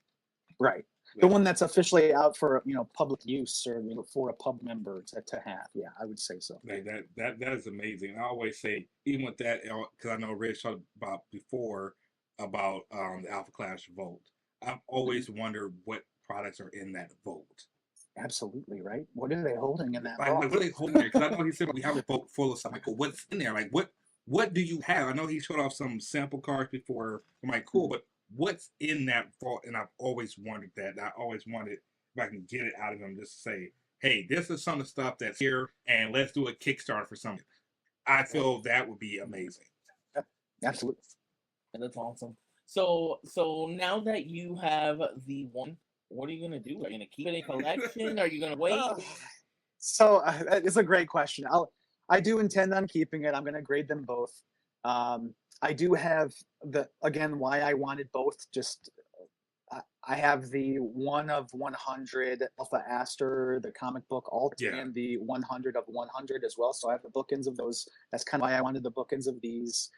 Right. The one that's officially out for public use or for a pub member to have. Yeah, I would say so. Like that is amazing. I always say, even with that, because I know Rich talked about before about the Alpha Clash vote. I've always wondered what products are in that vote. Absolutely, right. What are they holding in that Like, vault? what are they holding there? Because I know he said we have a vote full of stuff. Like, what's in there? Like, what do you have? I know he showed off some sample cards before. I'm like, cool, but what's in that vault? And I've always wondered that. And I always wanted if I can get it out of him, just to say, hey, this is some of the stuff that's here, and let's do a Kickstarter for something. I feel that would be amazing. Absolutely. And that's awesome. So now that you have the one, what are you gonna do? Are you gonna keep it in collection? Are you gonna wait? So it's a great question. I do intend on keeping it. I'm going to grade them both. I do have why I wanted both. Just I have the 1 of 100 Alpha Aster, the comic book alt, and the 100 of 100 as well. So I have the bookends of those. That's kind of why I wanted the bookends of these.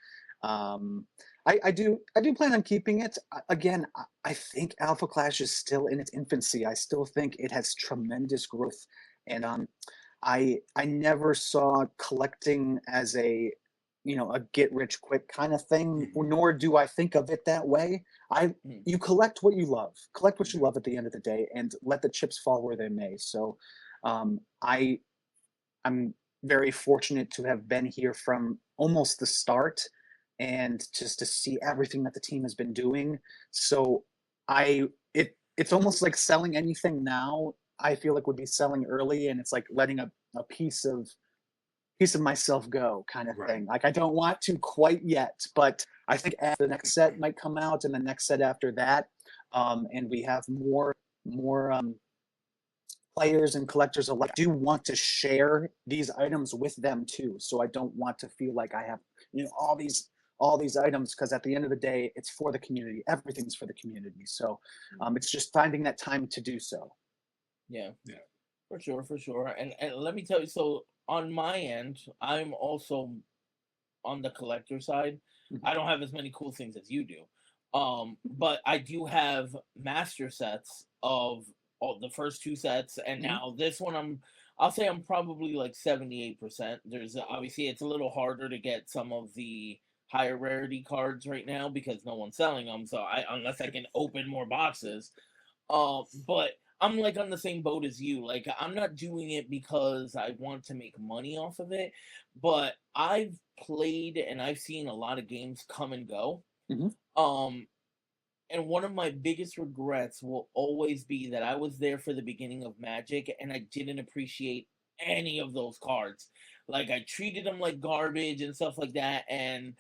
I do plan on keeping it. Again, I think Alpha Clash is still in its infancy. I still think it has tremendous growth, and I never saw collecting as a get rich quick kind of thing, nor do I think of it that way. You collect what you love. Collect what you love at the end of the day, and let the chips fall where they may. So I'm very fortunate to have been here from almost the start, and just to see everything that the team has been doing. So it's almost like selling anything now, I feel like would be selling early, and it's like letting a piece of myself go kind of thing. Like I don't want to quite yet, but I think after the next set might come out and the next set after that, and we have more players and collectors alike, I do want to share these items with them too. So I don't want to feel like I have all these items, because at the end of the day, it's for the community. Everything's for the community. So it's just finding that time to do so. Yeah, for sure. And let me tell you, so on my end, I'm also on the collector side. I don't have as many cool things as you do, but I do have master sets of all the first 2 sets, and now this one I'll say I'm probably like 78%. There's obviously it's a little harder to get some of the higher rarity cards right now because no one's selling them. So unless I can open more boxes, but I'm like on the same boat as you. Like I'm not doing it because I want to make money off of it, but I've played and I've seen a lot of games come and go. And one of my biggest regrets will always be that I was there for the beginning of Magic and I didn't appreciate any of those cards. Like I treated them like garbage and stuff like that, and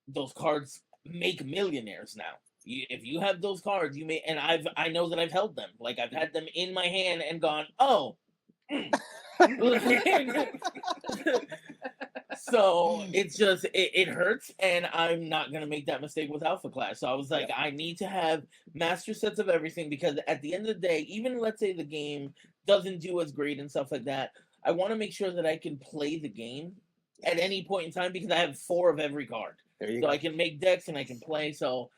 those cards make millionaires now. If you have those cards, you may, and I know that I've held them. Like I've had them in my hand and gone, oh. So it's just it hurts, and I'm not gonna make that mistake with Alpha Clash. So I was like, I need to have master sets of everything, because at the end of the day, even let's say the game doesn't do as great and stuff like that, I want to make sure that I can play the game at any point in time, because I have 4 of every card. So I can make decks and I can play. So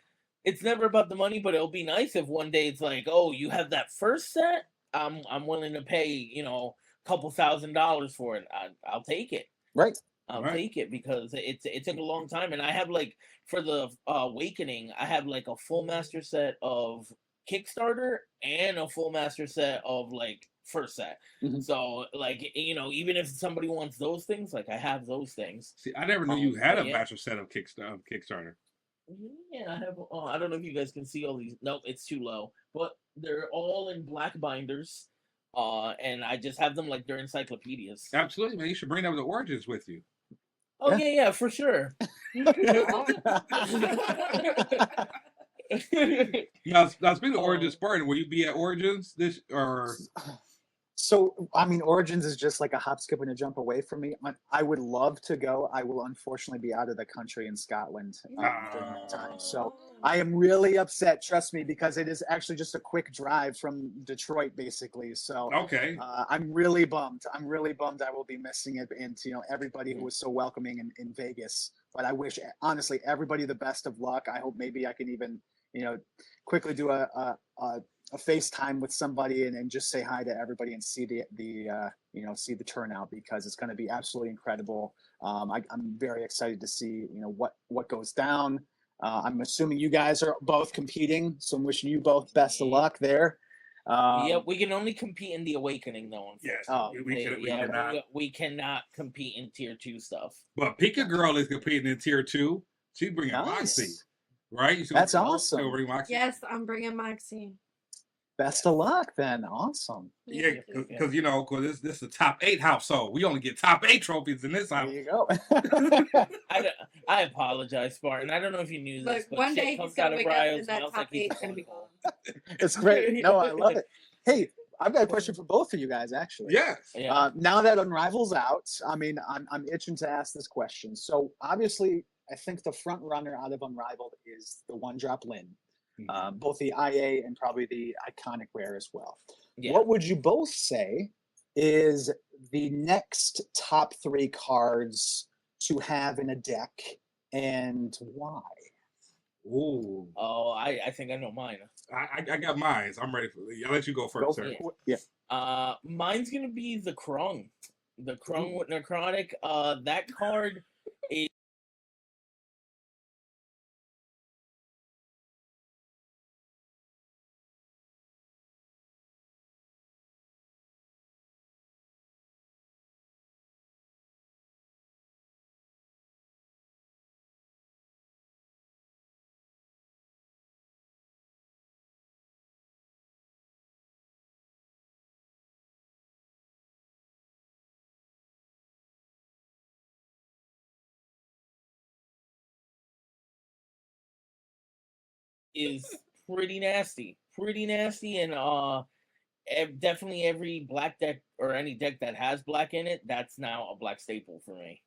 it's never about the money, but it'll be nice if one day it's like, oh, you have that first set, I'm willing to pay a couple $1,000s for it. I'll take it. Right. I'll take it, because it took a long time, and I have like for the Awakening, I have like a full master set of Kickstarter and a full master set of like first set. So like even if somebody wants those things, like I have those things. See, I never knew you had a master set of Kickstarter. Yeah, I have. I don't know if you guys can see all these. Nope, it's too low. But they're all in black binders. And I just have them like they're encyclopedias. Absolutely, man. You should bring them to Origins with you. Oh yeah, for sure. Now speaking of Oh. Origins, Spartan, will you be at Origins this or? So, I mean, Origins is just like a hop, skip, and a jump away from me. I would love to go. I will unfortunately be out of the country in Scotland during that time. So I am really upset, trust me, because it is actually just a quick drive from Detroit, basically. So Okay. I'm really bummed. I'm really bummed I will be missing it. And, everybody who was so welcoming in Vegas. But I wish, honestly, everybody the best of luck. I hope maybe I can even, quickly do a FaceTime with somebody and just say hi to everybody and see see the turnout, because it's going to be absolutely incredible. I'm very excited to see what goes down. I'm assuming you guys are both competing, so I'm wishing you both best of luck there. Yeah, we can only compete in the Awakening, though. Yes, Unfortunately. We cannot compete in Tier 2 stuff. But Pika Girl is competing in Tier 2. She's bringing Moxie, Nice. right? That's awesome. She'll bring Moxie? Yes, I'm bringing Moxie. Best of luck, then. Awesome. Yeah, because this is the top 8 household. We only get top 8 trophies in this house. There you go. I apologize, Spartan. I don't know if you knew this, But but one shit day comes he's gonna out of wake up and Ryo's that mouth top like he's 8's gonna be gone. It's great. No, I love it. Hey, I've got a question for both of you guys, actually. Yes. Yeah. Now that Unrival's out, I mean, I'm itching to ask this question. So obviously, I think the front runner out of Unrivaled is the One Drop Lin, both the IA and probably the Iconic Rare as well. Yeah. What would you both say is the next top 3 cards to have in a deck, and why? Ooh. Oh, I think I know mine. I got mine. So I'm ready for it. I'll let you go first, sir. Yeah. Mine's gonna be the Krung. The Krung with Necrotic. That card is pretty nasty. Pretty nasty, and definitely every black deck or any deck that has black in it, that's now a black staple for me.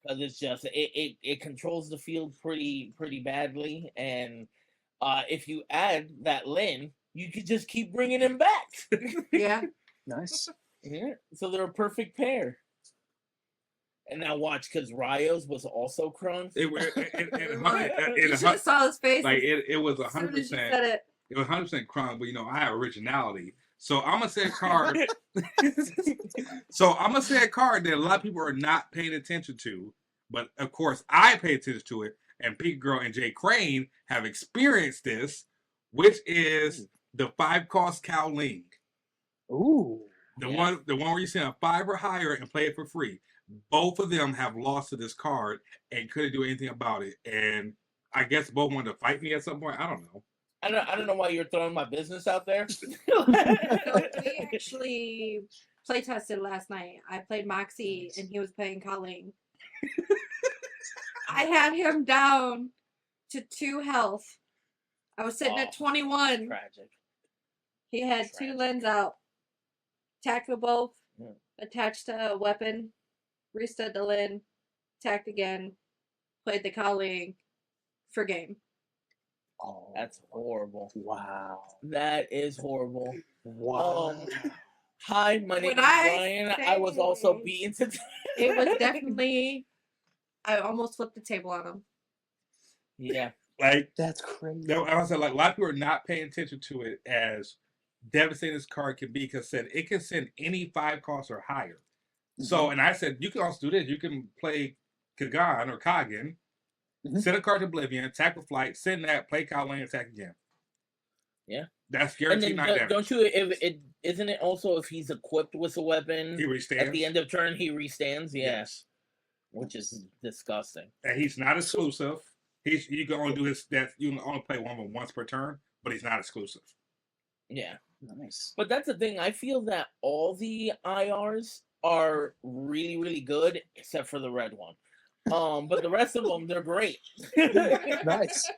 Because it's just it controls the field pretty badly, and if you add that Lin, you could just keep bringing him back. Yeah. Nice. Yeah, so they're a perfect pair. And now watch, because Ryo's was also Krung. You should have saw his face. Like it was as soon 100%. as you said it. It was 100% Krung, but I have originality. So I'm gonna say a card. So I'm gonna say a card that a lot of people are not paying attention to, but of course I pay attention to it. And Pink Girl and Jay Crane have experienced this, which is the 5-cost Cow Ling. Ooh. The one where you send a 5 or higher and play it for free. Both of them have lost to this card and couldn't do anything about it. And I guess both wanted to fight me at some point. I don't know. I don't know why you're throwing my business out there. So we actually play tested last night. I played Moxie and he was playing Colleen. I had him down to 2 health. I was sitting at 21. Tragic. He had 2 Lins out. Attacked with both. Attached to a weapon. Restood the Lin. Attacked again. Played the Colleen for game. Oh, That's horrible. wow. That is horrible. Wow. Hi, my name is Brian. I was also beaten to death. It was definitely. I almost flipped the table on him. Yeah. Like, that's crazy. No, I was like, a lot of people are not paying attention to it as devastating this card can be, because it can send any 5 costs or higher. So, and I said, you can also do this. You can play Kagan or Kagan, send a card to Oblivion, attack with flight, send that, play Cow Lane, attack again. Yeah. That's guaranteed 9 damage. Don't you, isn't it also if he's equipped with a weapon, he restands. At the end of turn, he restands? Yes. Which is disgusting. And he's not exclusive. You can only do his that you can only play one of them once per turn, but he's not exclusive. Yeah. Nice. But that's the thing. I feel that all the IRs are really, really good, except for the red one. But the rest of them, they're great. Nice.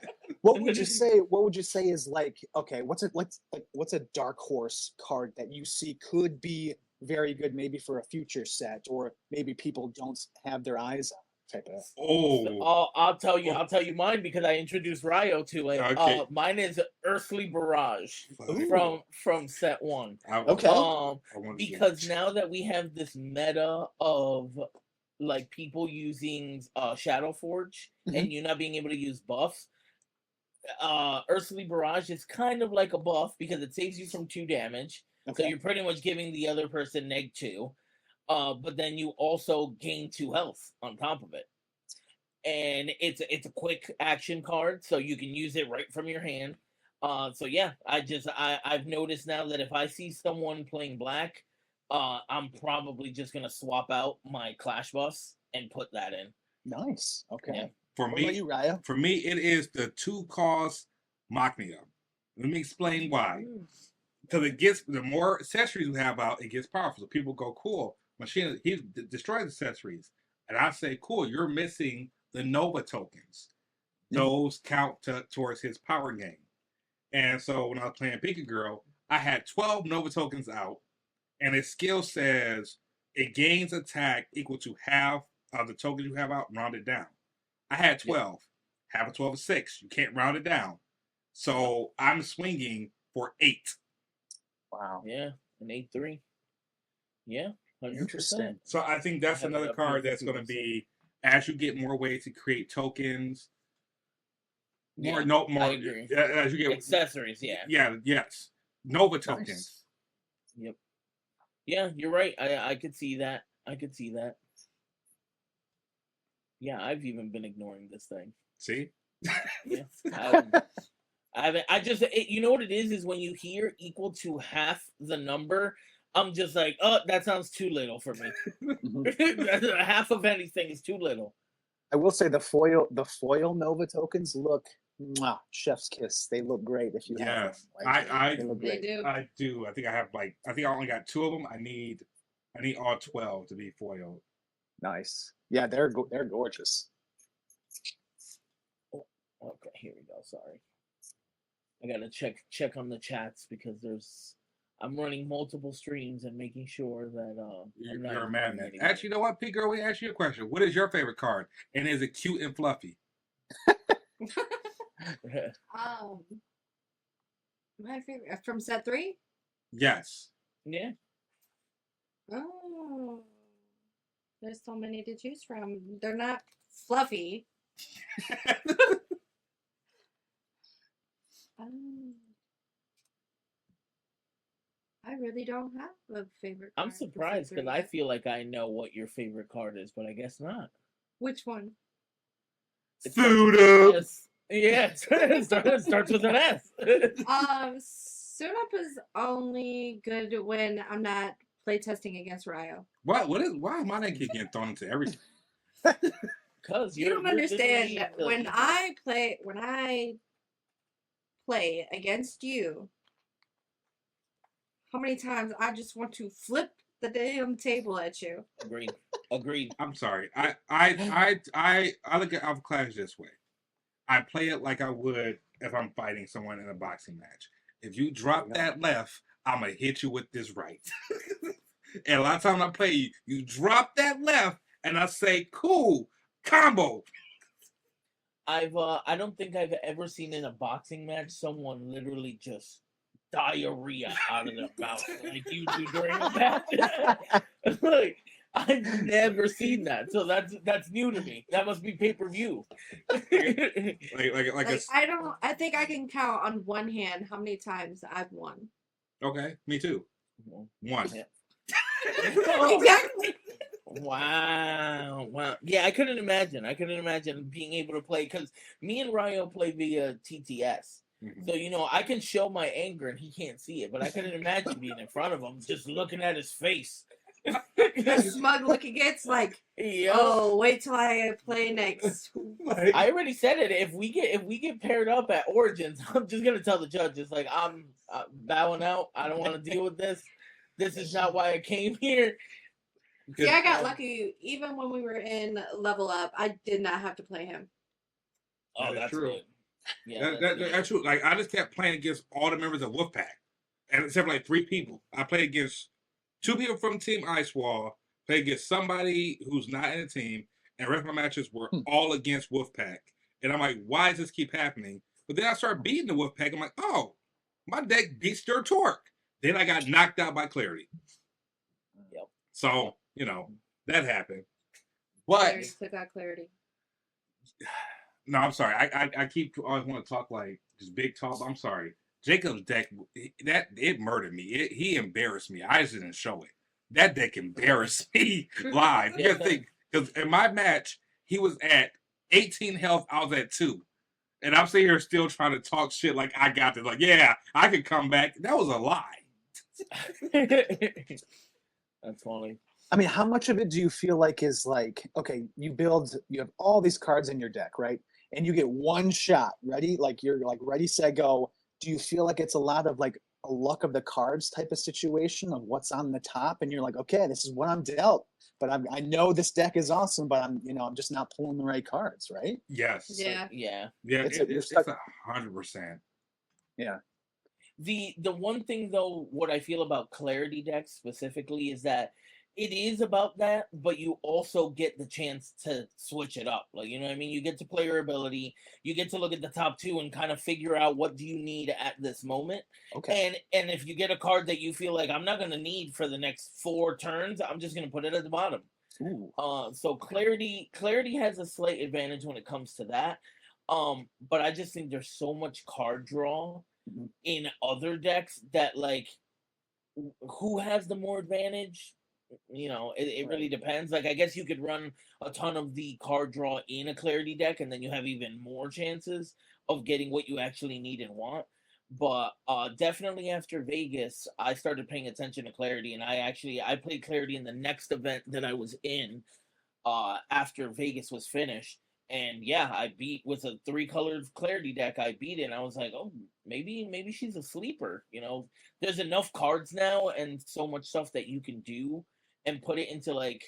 What would you say? What would you say is like? Okay, what's a dark horse card that you see could be very good, maybe for a future set, or maybe people don't have their eyes on type of. Oh, I'll tell you mine because I introduced Ryo to it. Okay. Mine is Earthly Barrage Ooh. from set 1. Okay. Because now that we have this meta of like people using Shadow Forge and you not being able to use buffs, Earthly Barrage is kind of like a buff because it saves you from 2 damage. Okay. So you're pretty much giving the other person -2. But then you also gain 2 health on top of it. And it's a quick action card, so you can use it right from your hand. So yeah, I've noticed now that if I see someone playing black, I'm probably just gonna swap out my clash buffs and put that in. Nice. Okay. Yeah. For What about me, you, Raya? for me, it is the 2-cost Machnia. Let me explain why. Because it gets, the more accessories we have out, it gets powerful. So people go, cool, machine, he destroys accessories. And I say, cool, you're missing the Nova tokens. Those count towards his power gain. And so when I was playing Pika Girl, I had 12 Nova tokens out, and its skill says it gains attack equal to half of the tokens you have out, rounded down. I had 12. Half of 12 is 6. You can't round it down. So I'm swinging for 8. Wow. Yeah, an 8/3. Yeah, 100%. Interesting. So I think that's Have it another up card here that's going to 50%. be, as you get more ways to create tokens, more Yeah, more I agree. as you get Accessories, yeah. yes, Nova tokens. Nice. Yep. Yeah, you're right. I could see that. Yeah, I've even been ignoring this thing. See, Yeah. I haven't. You know what it is when you hear equal to half the number, I'm just like, oh, that sounds too little for me. Mhm. Half of anything is too little. I will say the foil Nova tokens look chef's kiss. They look great if you have them. yes, They look They great. do. I do. I think I have I think I only got 2 of them. I need all 12 to be foiled. Nice. Yeah, they're gorgeous. Okay, here we go. Sorry, I gotta check on the chats because I'm running multiple streams and making sure that I'm not You're a madman. anything. Actually, you know what, Pete Girl? We ask you a question. What is your favorite card? And is it cute and fluffy? My favorite from set 3. Yes. Yeah. Oh, there's so many to choose from. They're not fluffy. I really don't have a favorite card. I'm surprised because I feel like I know what your favorite card is, but I guess not. Which one? It Suit starts with up. an S. Yeah, it starts with an S. Suit up is only good when I'm not playtesting against Ryo. Why is my name getting thrown into everything? Because You don't understand. When I play against you, how many times I just want to flip the damn table at you. Agreed. I'm sorry. I look at Alpha Clash this way. I play it like I would if I'm fighting someone in a boxing match. If you drop that left, I'm gonna hit you with this right. And a lot of times I play you, you drop that left, and I say, "Cool combo." I don't think I've ever seen in a boxing match someone literally just diarrhea out of their mouth like you do during a match. Like, I've never seen that, so that's new to me. That must be pay-per-view. I think I can count on one hand how many times I've won. Okay, me too. One. Yeah. Exactly. Wow. Yeah, I couldn't imagine being able to play because me and Ryo play via TTS. Mm-hmm. So, I can show my anger and he can't see it, but I couldn't imagine being in front of him, just looking at his face. The smug look he gets, like, oh, wait till I play next. I already said it. If we get paired up at Origins, I'm just gonna tell the judges, like, I'm bowing out. I don't want to deal with this. This is not why I came here. See, I got lucky. Even when we were in Level Up, I did not have to play him. Oh, That is that's true. good. Yeah, that's good. That's true. Like I just kept playing against all the members of Wolfpack, and except for like 3 people. I played against 2 people from Team Ice Wall, played against somebody who's not in the team, and the rest of my matches were all against Wolfpack. And I'm like, why does this keep happening? But then I started beating the Wolfpack. I'm like, oh, my deck beats their Torque. Then I got knocked out by Clarity. Yep. So, that happened. But Clarity took out Clarity. no, I'm sorry. I keep always want to talk like just big talk. I'm sorry. Jacob's deck, it murdered me. He embarrassed me. I just didn't show it. That deck embarrassed me live. You gotta think, because in my match, he was at 18 health, I was at 2. And I'm sitting here still trying to talk shit like I got this. Like, yeah, I could come back. That was a lie. That's funny. I mean, how much of it do you feel like is like, okay, you have all these cards in your deck, right? And you get one shot, ready? Like you're like ready, set, go. Do you feel like it's a lot of like a luck of the cards type of situation of what's on the top? And you're like, okay, this is what I'm dealt, but I know this deck is awesome, but I'm just not pulling the right cards, right? Yes. Yeah. Yeah. Yeah, It's it's 100%. Yeah. The one thing though, what I feel about Clarity decks specifically is that it is about that, but you also get the chance to switch it up. Like, you know what I mean? You get to play your ability, you get to look at the top 2 and kind of figure out what do you need at this moment. Okay. And if you get a card that you feel like I'm not gonna need for the next 4 turns, I'm just gonna put it at the bottom. Ooh. So Clarity has a slight advantage when it comes to that. But I just think there's so much card draw in other decks that like who has the more advantage? It really depends. Like I guess you could run a ton of the card draw in a Clarity deck, and then you have even more chances of getting what you actually need and want. But definitely after Vegas, I started paying attention to Clarity, and I played Clarity in the next event that I was in after Vegas was finished. And yeah, I beat with a 3-colored Clarity deck. I beat it, and I was like, oh, maybe she's a sleeper. There's enough cards now and so much stuff that you can do and put it into like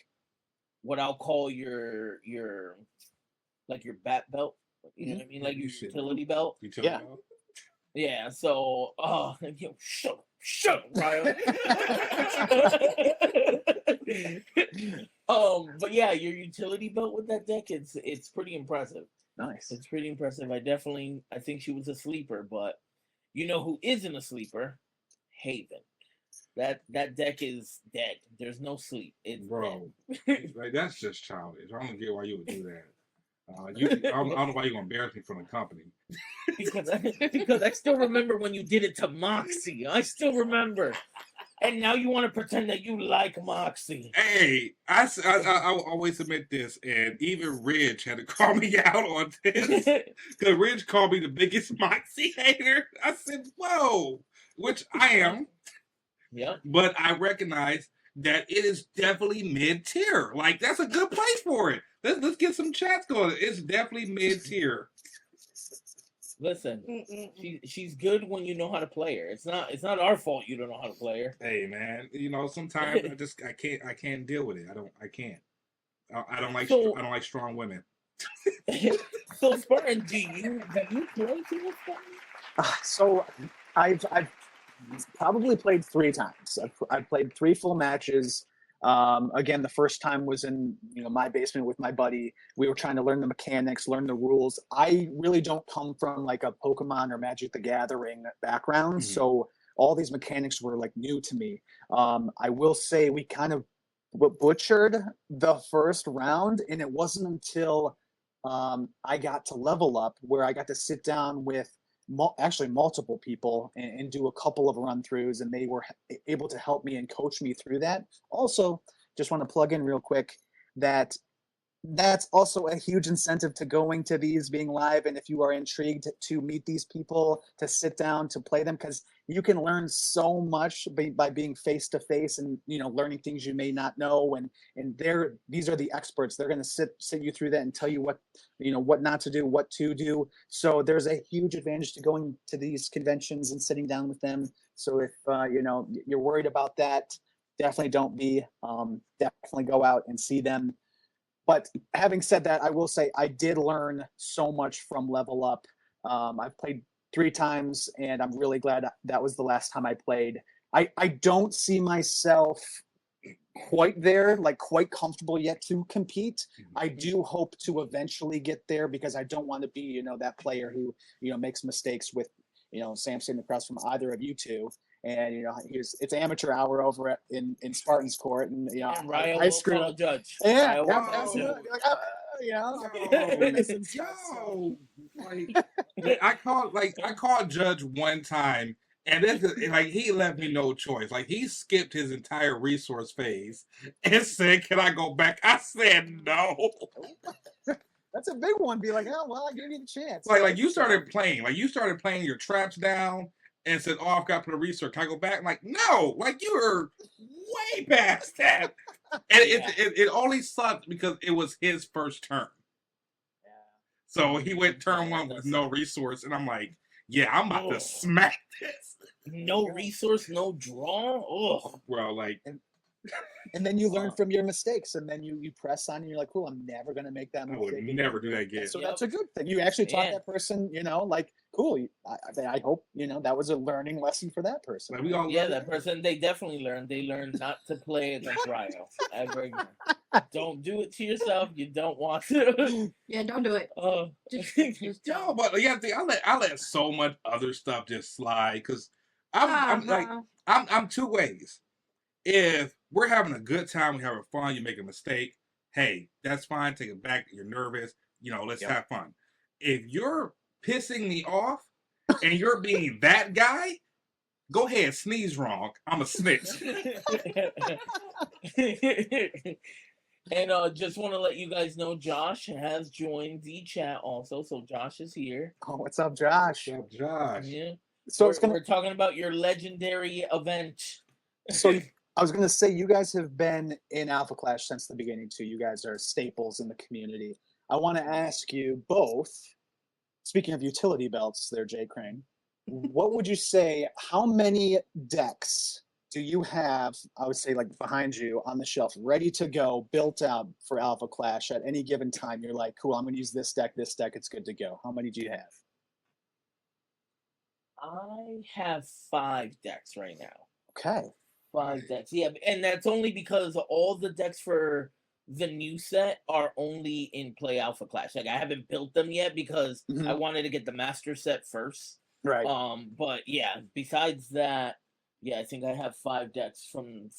what I'll call your like your bat belt. You know what I mean? Like your utility belt. Utility Yeah. belt? Yeah. So, shut up, Ryan. But yeah, your utility belt with that deck, it's pretty impressive. Nice. It's pretty impressive. I think she was a sleeper, but you know who isn't a sleeper? Haven. That deck is dead. There's no sleep. It's Bro, dead. like, that's just childish. I don't get why you would do that. I don't know why you're gonna embarrass me from the company. because I still remember when you did it to Moxie. I still remember. And now you want to pretend that you like Moxie. Hey, I always admit this, and even Ridge had to call me out on this because Ridge called me the biggest Moxie hater. I said, "Whoa," which I am. Yeah. But I recognize that it is definitely mid-tier. Like that's a good place for it. Let's get some chats going. It's definitely mid-tier. Listen, she's good when you know how to play her. It's not our fault you don't know how to play her. Hey man, sometimes I can't deal with it. I can't. I don't like strong women. So Spartan, do you play tennis? So I've probably played 3 times. I've played 3 full matches. Again, the first time was in my basement with my buddy. We were trying to learn the mechanics, learn the rules. I really don't come from like a Pokemon or Magic the Gathering background, so all these mechanics were like new to me. I will say we kind of butchered the first round, and it wasn't until I got to level up where I got to sit down with actually multiple people and do a couple of run throughs, and they were able to help me and coach me through that. Also, just want to plug in real quick that that's also a huge incentive to going to these, being live, and if you are intrigued to meet these people, to sit down to play them, because you can learn so much by being face to face and learning things you may not know, and these are the experts. They're going to sit you through that and tell you what not to do, what to do. So there's a huge advantage to going to these conventions and sitting down with them. So if you're worried about that, definitely don't be. Definitely go out and see them. But having said that, I will say I did learn so much from Level Up. I've played 3 times, and I'm really glad that was the last time I played. I don't see myself quite there, like quite comfortable yet to compete. I do hope to eventually get there because I don't want to be, that player who, makes mistakes with, Sam sitting across from either of you two. And it's amateur hour over in Spartan's court, and And Ryan I will screw call up. judge. Yeah, Ryan will yeah, call absolutely. judge. Like, missing stuff, so. Like, I called Judge one time, and this is, like, he left me no choice. Like, he skipped his entire resource phase and said, "Can I go back?" I said no. That's a big one. Be like, oh well, I gave you the chance. Like you started playing. Like, you started playing your traps down and said, "Oh, I've got to put a resource. Can I go back?" I'm like, no. Like, you were way past that. And it only sucked because it was his first turn. So he went turn 1 with no resource, and I'm like, yeah, I'm about to smack this. No resource, no draw. Oh, Well, like, and then you learn from your mistakes, and then you press on, and you're like, cool, I'm never gonna make that I mistake would again. never do that again. So that's a good thing. You actually taught that person, like, cool. I hope that was a learning lesson for that person. Like, we all that person, they definitely learned. They learned not to play against Ryo ever again. Don't do it to yourself. You don't want to. Yeah, don't do it. Just No, don't. but yeah, I let so much other stuff just slide because I'm 2 ways. If we're having a good time, we're having fun, you make a mistake, hey, that's fine. Take it back. You're nervous. Let's have fun. If you're pissing me off and you're being that guy, go ahead, sneeze wrong. I'm a snitch. And just want to let you guys know, Josh has joined the chat also. So Josh is here. Oh, what's up, Josh? What's up, Josh? Yeah. So we're talking about your legendary event. So I was gonna say, you guys have been in Alpha Clash since the beginning too. You guys are staples in the community. I want to ask you both. Speaking of utility belts, there, Jay Crane. What would you say? How many decks do you have? I would say, like, behind you on the shelf, ready to go, built out for Alpha Clash at any given time. You're like, cool, I'm gonna use this deck. It's good to go. How many do you have? I have 5 decks right now. Okay. 5 decks. Yeah, and that's only because all the decks for the new set are only in Play Alpha Clash. Like, I haven't built them yet because I wanted to get the master set first. Right. But yeah, besides that, I think I have 5 decks from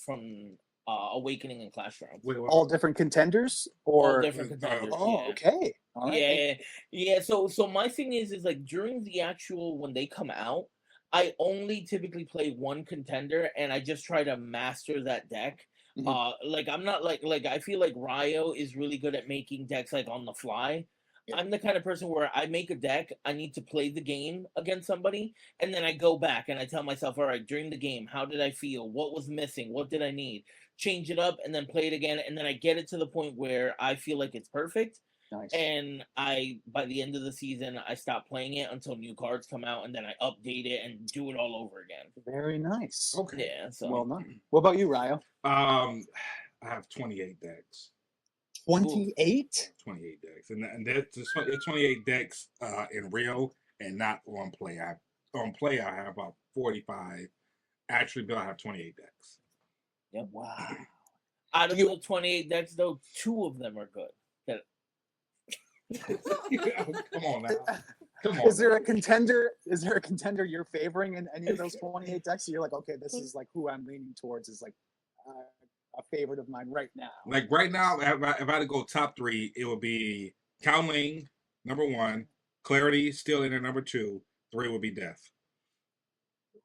Awakening and Clash Grounds. All different contenders, or all different contenders. Okay. All right. Yeah. So my thing is like, during the actual, when they come out, I only typically play one contender, and I just try to master that deck. Like, I'm not like I feel like Ryo is really good at making decks like on the fly. I'm the kind of person where I make a deck, I need to play the game against somebody, and then I go back and I tell myself, all right, during the game, how did I feel? What was missing? What did I need? Change it up, and then play it again, and then I get it to the point where I feel like it's perfect. Nice. And by the end of the season, I stop playing it until new cards come out, and then I update it and do it all over again. Very nice. Okay. Yeah. So well done. What about you, Ryo? I have 28 decks. 28? 28 decks, and that's 28 decks in real and not on play. On play I have about 45. Actually, Bill, I have 28 decks. Yeah. Wow. Out of the 28 decks, though, 2 of them are good. Come on now. Come on. Is there a contender you're favoring in any of those 28 decks? So you're like, okay, this is like who I'm leaning towards, is like a favorite of mine right now. Like right now, if I had to go top 3, it would be Cowling, number 1, Clarity still in there, number 2, 3 would be Death.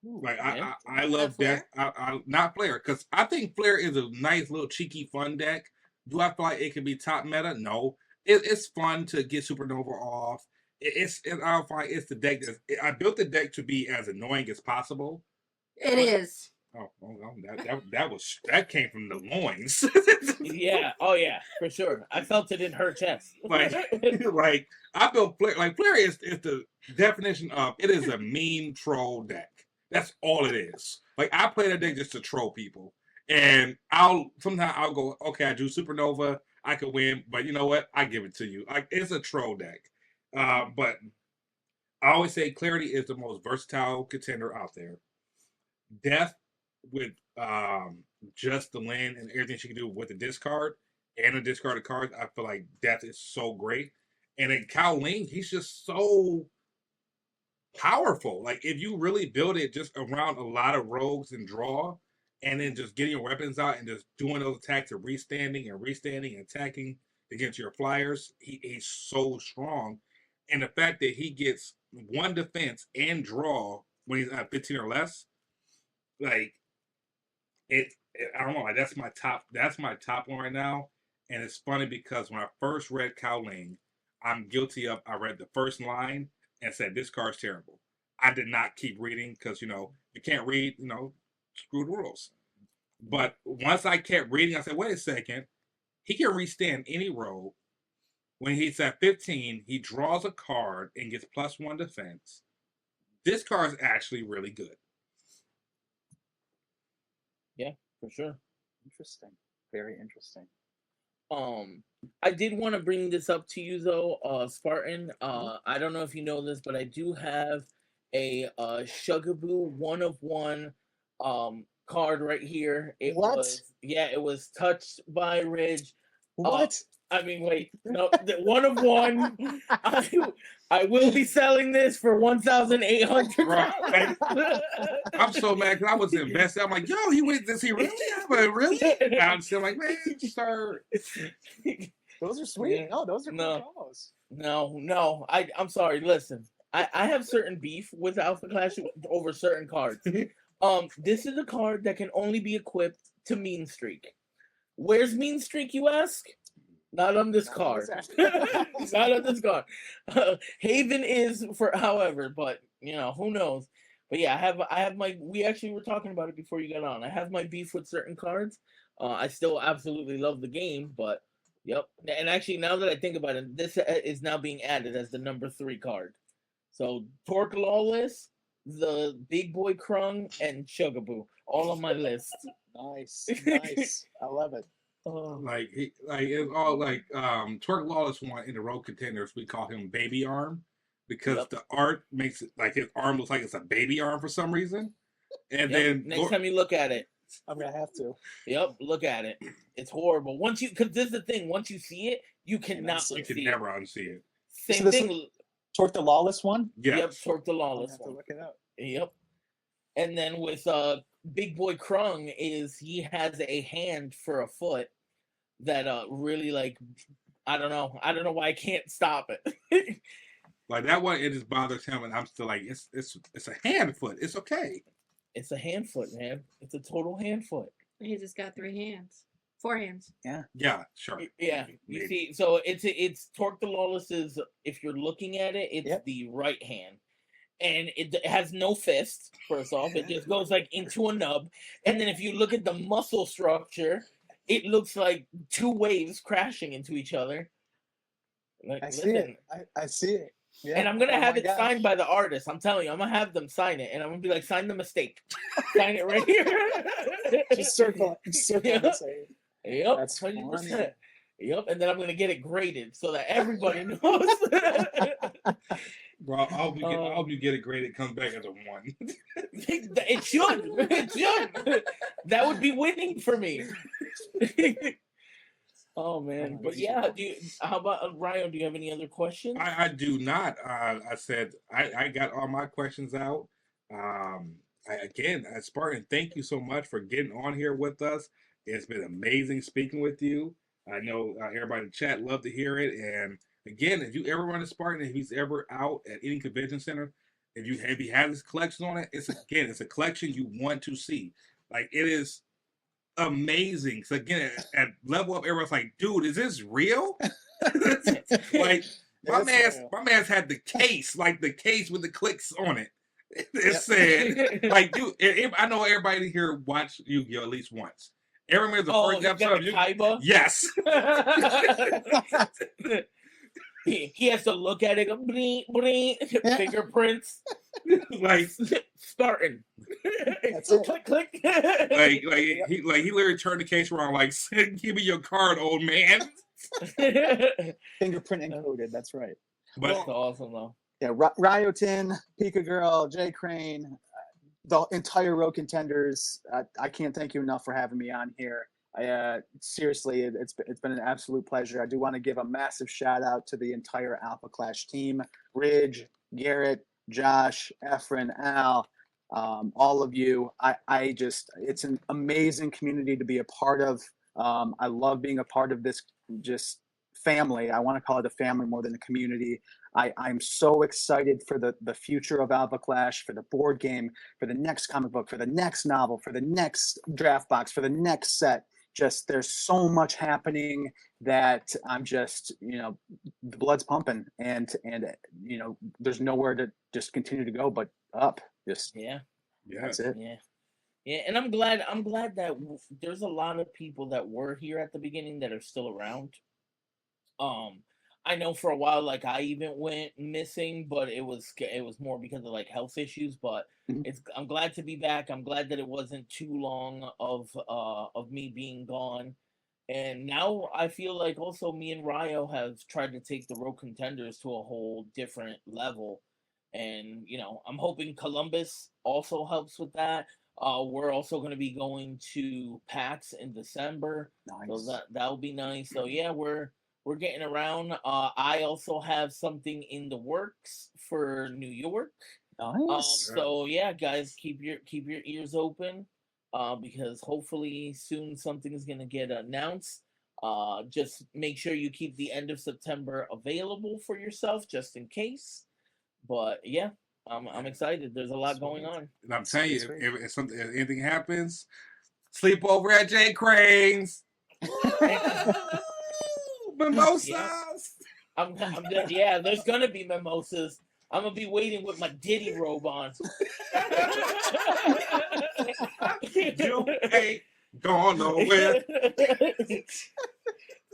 Like, I love Death. I not Flare, because I think Flare is a nice little cheeky fun deck. Do I feel like it can be top meta? No. It's fun to get Supernova off. I don't find it's the deck I built the deck to be as annoying as possible. It is. Oh, that came from the loins. Yeah. Oh yeah, for sure. I felt it in her chest. like I built Flare. Like, Flare is the definition of, it is a mean troll deck. That's all it is. Like, I play that deck just to troll people. And sometimes I'll go, okay, I drew Supernova, I could win, but you know what? I give it to you. It's a troll deck. But I always say Clarity is the most versatile contender out there. Death with just the land and everything she can do with the discard and the discarded cards, I feel like Death is so great. And then Cao Ling, he's just so powerful. Like if you really build it just around a lot of rogues and draw, and then just getting your weapons out and just doing those attacks of restanding and attacking against your flyers, he's so strong. And the fact that he gets 1 defense and draw when he's at 15 or less, like I don't know, like that's my top one right now. And it's funny because when I first read Cao Ling, I'm guilty of, I read the first line and said, this card's terrible. I did not keep reading because, you can't read, screw the rules. But once I kept reading, I said, wait a second. He can restand any rogue. When he's at 15, he draws a card and gets +1 defense. This card is actually really good. Yeah, for sure. Interesting. Very interesting. I did want to bring this up to you though, Spartan. I don't know if you know this, but I do have a Shugaboo 1 of 1 card right here. It was touched by Ridge. What? I mean, wait, no, the 1 of 1. I will be selling this for 1,800. Right. I'm so mad because I was invested. I'm like, yo, he went. Does he really have a really? And I'm still like, man, sir. Those are sweet. Yeah. No, those are No. good promos. No. I'm sorry. Listen, I have certain beef with Alpha Clash over certain cards. This is a card that can only be equipped to Mean Streak. Where's Mean Streak, you ask? Not on this card. Not on this card. Haven is for however, but who knows? But yeah, I have my. We actually were talking about it before you got on. I have my beef with certain cards. I still absolutely love the game, but yep. And actually, now that I think about it, this is now being added as the number 3 card. So Torque Lawless, the Big Boy Krung, and Shugaboo, all on my list. Nice. I love it. It's all like Twerk Lawless one in the Rogue Contenders. We call him Baby Arm because the art makes it like his arm looks like it's a baby arm for some reason. And then next time you look at it, I'm gonna have to. Yep, look at it. It's horrible. Because this is the thing. Once you see it, you cannot unsee you can never unsee it. Same thing. Torque the Lawless one. Yes. Yep, Torque the Lawless I'll have to one. look it up. Yep. And then with Big Boy Krung he has a hand for a foot that really like I don't know why I can't stop it. Like that one, it just bothers him, and I'm still like, it's a hand foot. It's okay. It's a hand foot, man. It's a total hand foot. He just got 3 hands, 4 hands. Yeah, sure. Yeah, you see, so it's Torque the Lawless's. If you're looking at it, it's the right hand. And it has no fist, first off. It just goes like into a nub. And then if you look at the muscle structure, it looks like 2 waves crashing into each other. Like, I see it. I see it. Yeah. And I'm going to have it signed by the artist. I'm telling you, I'm going to have them sign it. And I'm going to be like, sign the mistake. Sign it right here. Just circle it. Say, yep. That's 100%. funny. Yep. And then I'm going to get it graded so that everybody knows. Bro, I hope you get it graded. It comes back as a 1. It should. It should. That would be winning for me. Oh man, but yeah. How about Ryan? Do you have any other questions? I do not. I said I got all my questions out. Again, Spartan, thank you so much for getting on here with us. It's been amazing speaking with you. I know everybody in the chat loved to hear it. And again, if you ever run a Spartan, if he's ever out at any convention center, if you have this collection on it, it's a collection you want to see. Like it is amazing. So again, at level up, everyone's like, dude, is this real? Like my man's had the case, like the case with the clicks on it. It said, like, dude, I know everybody here watched Yu-Gi-Oh! At least once. Everyone remembers the first episode of Yu-Gi-Oh! Yes. He has to look at it, go, bling, bling, fingerprints, like starting. That's it. Click, click. he literally turned the case around, like, give me your card, old man. Fingerprint encoded. That's right. But That's awesome, though. Yeah, Ryotin, Pika Girl, Jay Crane, the entire row contenders. I can't thank you enough for having me on here. Seriously, it's been an absolute pleasure. I do want to give a massive shout out to the entire Alpha Clash team: Ridge, Garrett, Josh, Efren, Al, all of you. It's an amazing community to be a part of. I love being a part of this just family. I want to call it a family more than a community. I'm so excited for the future of Alpha Clash, for the board game, for the next comic book, for the next novel, for the next draft box, for the next set. Just there's so much happening that I'm just, the blood's pumping, and there's nowhere to just continue to go but up. Just Yeah. That's it. Yeah, and I'm glad that there's a lot of people that were here at the beginning that are still around. I know for a while, like, I even went missing, but it was more because of like health issues. But I'm glad to be back. I'm glad that it wasn't too long of me being gone. And now I feel like also me and Ryo have tried to take the Road Contenders to a whole different level. And I'm hoping Columbus also helps with that. We're also going to be going to PAX in December, so that'll be nice. So yeah, we're getting around. I also have something in the works for New York. Nice. So yeah, guys, keep your ears open, because hopefully soon something is gonna get announced. Just make sure you keep the end of September available for yourself, just in case. But yeah, I'm excited. There's a lot going on. And I'm telling you, if anything happens, sleep over at Jay Crane's. Mimosas. Yeah. I'm good. Yeah, there's gonna be mimosas. I'm gonna be waiting with my Diddy robe on. You ain't going nowhere.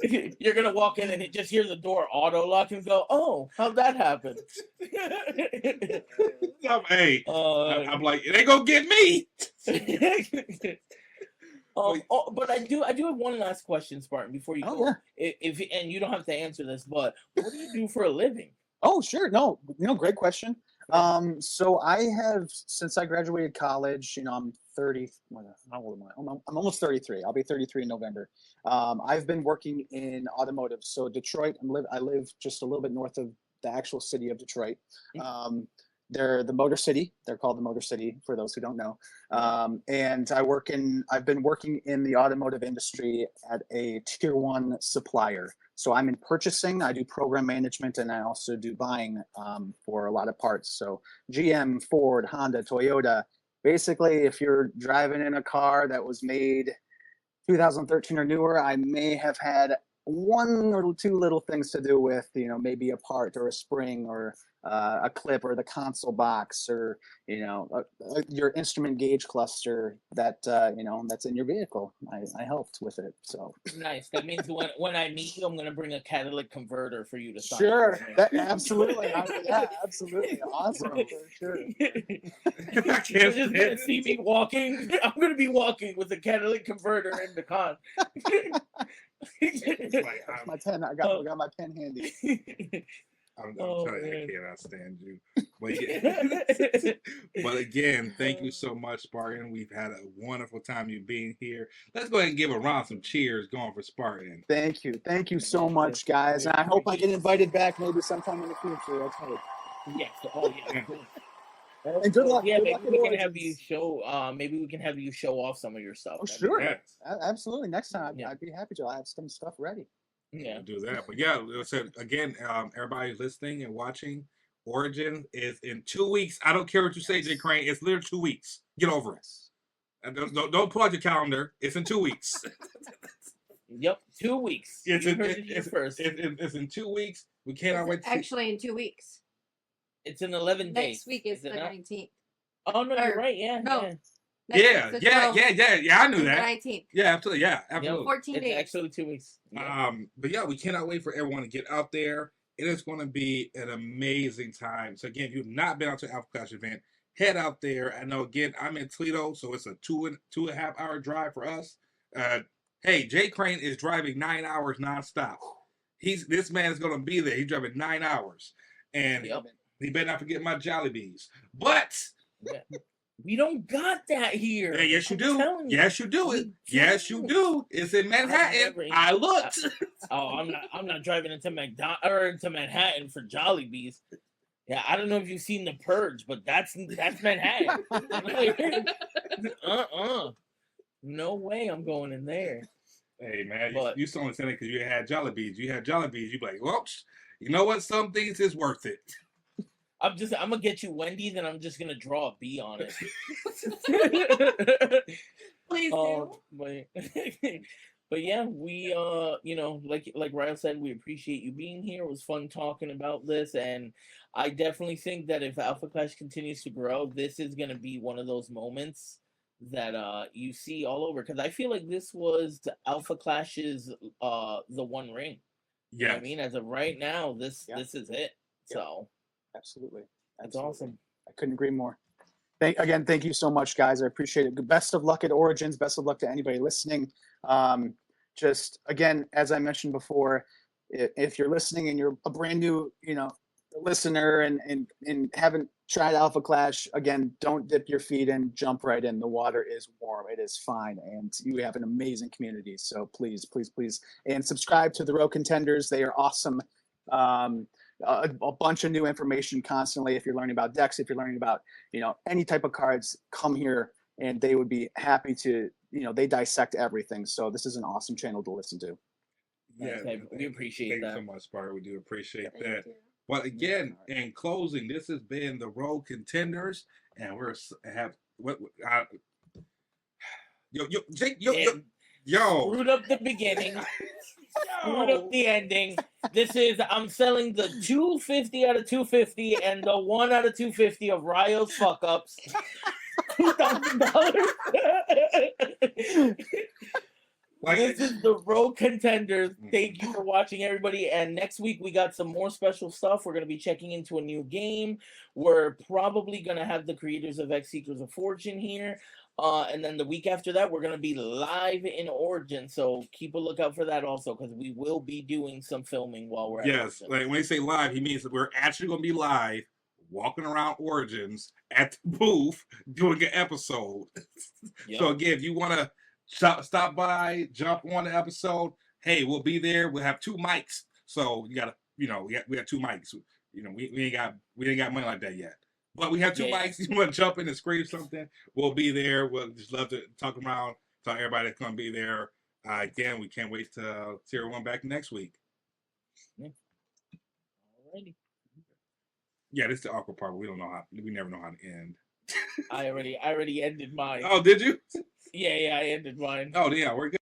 You're gonna walk in and it just hears the door auto lock and go, "Oh, how'd that happen?" Hey, I'm like, it ain't gonna get me. But I do have one last question, Spartan, before you go. Yeah. If and you don't have to answer this, but what do you do for a living? Oh, sure. No, great question. So I have, since I graduated college, I'm 30. How old am I? I'm almost 33. I'll be 33 in November. I've been working in automotive. So Detroit, I live just a little bit north of the actual city of Detroit. They're the Motor City. They're called the Motor City for those who don't know. And I've been working in the automotive industry at a tier 1 supplier. So I'm in purchasing, I do program management, and I also do buying for a lot of parts. So GM, Ford, Honda, Toyota. Basically, if you're driving in a car that was made 2013 or newer, I may have had one or two little things to do with, maybe a part or a spring or a clip or the console box or, your instrument gauge cluster that, that's in your vehicle. I helped with it. So nice. That means when I meet you, I'm going to bring a catalytic converter for you to sign. Sure. Absolutely. Yeah, absolutely. Awesome. For sure. You're just going to see me walking. I'm going to be walking with a catalytic converter in the con. My pen. I got my pen handy. I'm telling you, I cannot stand you. But again, thank you so much, Spartan. We've had a wonderful time you being here. Let's go ahead and give a round some cheers going for Spartan. Thank you so much, guys. And I hope I get invited back maybe sometime in the future. Let's hope. Yes. Oh yeah. And good luck. Yeah, good maybe luck we can Origins. have you show. Maybe we can have you show off some of your stuff. Oh, That'd sure. be great. Absolutely. Next time, I'd be happy to. I have some stuff ready. Yeah. Do that. But yeah, so again, everybody listening and watching, Origin is in 2 weeks. I don't care what you say, Jay Crane. It's literally 2 weeks. Get over it. And don't pull out your calendar. It's in 2 weeks. Yep, 2 weeks. It's in 2 weeks. We cannot wait. Actually, in 2 weeks. It's in 11 days. Next week is the 19th. Oh no, you're right. Yeah. No. Yeah. Yeah. I knew that. 19th. Yeah, absolutely. Yeah, absolutely. 14 days. It's actually 2 weeks. But yeah, we cannot wait for everyone to get out there It is going to be an amazing time. So again, if you've not been out to Alpha Clash event, head out there. I know again I'm in Toledo, so it's a two and a half hour drive for us. Hey, Jay Crane is driving 9 hours nonstop. This man is going to be there. He's driving 9 hours, and he better not forget my Jollibees. But we don't got that here. Yeah, yes, you do. Yes, you do. Yes, you do. It's in Manhattan. I looked. I'm not driving into Manhattan for Jollibees. Yeah, I don't know if you've seen The Purge, but that's Manhattan. No way I'm going in there. Hey man, you still understand it because you had Jollibees. You had Jollibees. You be like, well, you know what? Some things is worth it. I'm gonna get you Wendy's, and I'm just gonna draw a B on it. Please do. But yeah, we like Ryle said, we appreciate you being here. It was fun talking about this, and I definitely think that if Alpha Clash continues to grow, this is gonna be one of those moments that you see all over. Because I feel like this was Alpha Clash's the One Ring. You know what I mean? As of right now, this is it. So. Absolutely. That's awesome. I couldn't agree more. Thank you so much, guys. I appreciate it. Best of luck at Origins. Best of luck to anybody listening. Just again, as I mentioned before, if you're listening and you're a brand new, listener and haven't tried Alpha Clash, again, don't dip your feet in. Jump right in. The water is warm. It is fine, and you have an amazing community. So please, please, please, and subscribe to the Contenders. They are awesome. A bunch of new information constantly. If you're learning about decks, if you're learning about any type of cards, come here and they would be happy to. They dissect everything. So this is an awesome channel to listen to. Yeah, we appreciate that. Thanks so much, Sparta. We do appreciate that. But again, in closing, this has been the Contenders, and screwed up the beginning. Screwed up the ending. I'm selling the 250 out of 250 and the 1 out of 250 of Ryo's fuck ups. $2,000. This is the Contenders. Thank you for watching, everybody. And next week we got some more special stuff. We're going to be checking into a new game. We're probably going to have the creators of X Seekers of Fortune here. And then the week after that, we're going to be live in Origin. So keep a lookout for that also, because we will be doing some filming while we're at Origin. Like when they say live, he means that we're actually going to be live, walking around Origins at the booth, doing an episode. Yep. So again, if you want to stop by, jump on the episode, hey, we'll be there. We'll have 2 mics. So you got to, we got 2 mics. We ain't got money like that yet. But we have 2 mics. You want to jump in and scream something? We'll be there. We'll just love to talk around, tell everybody that's going to be there. Again, we can't wait to see everyone back next week. Alrighty. Yeah, this is the awkward part. We never know how to end. I already ended mine. Oh, did you? Yeah, I ended mine. Oh, yeah, we're good.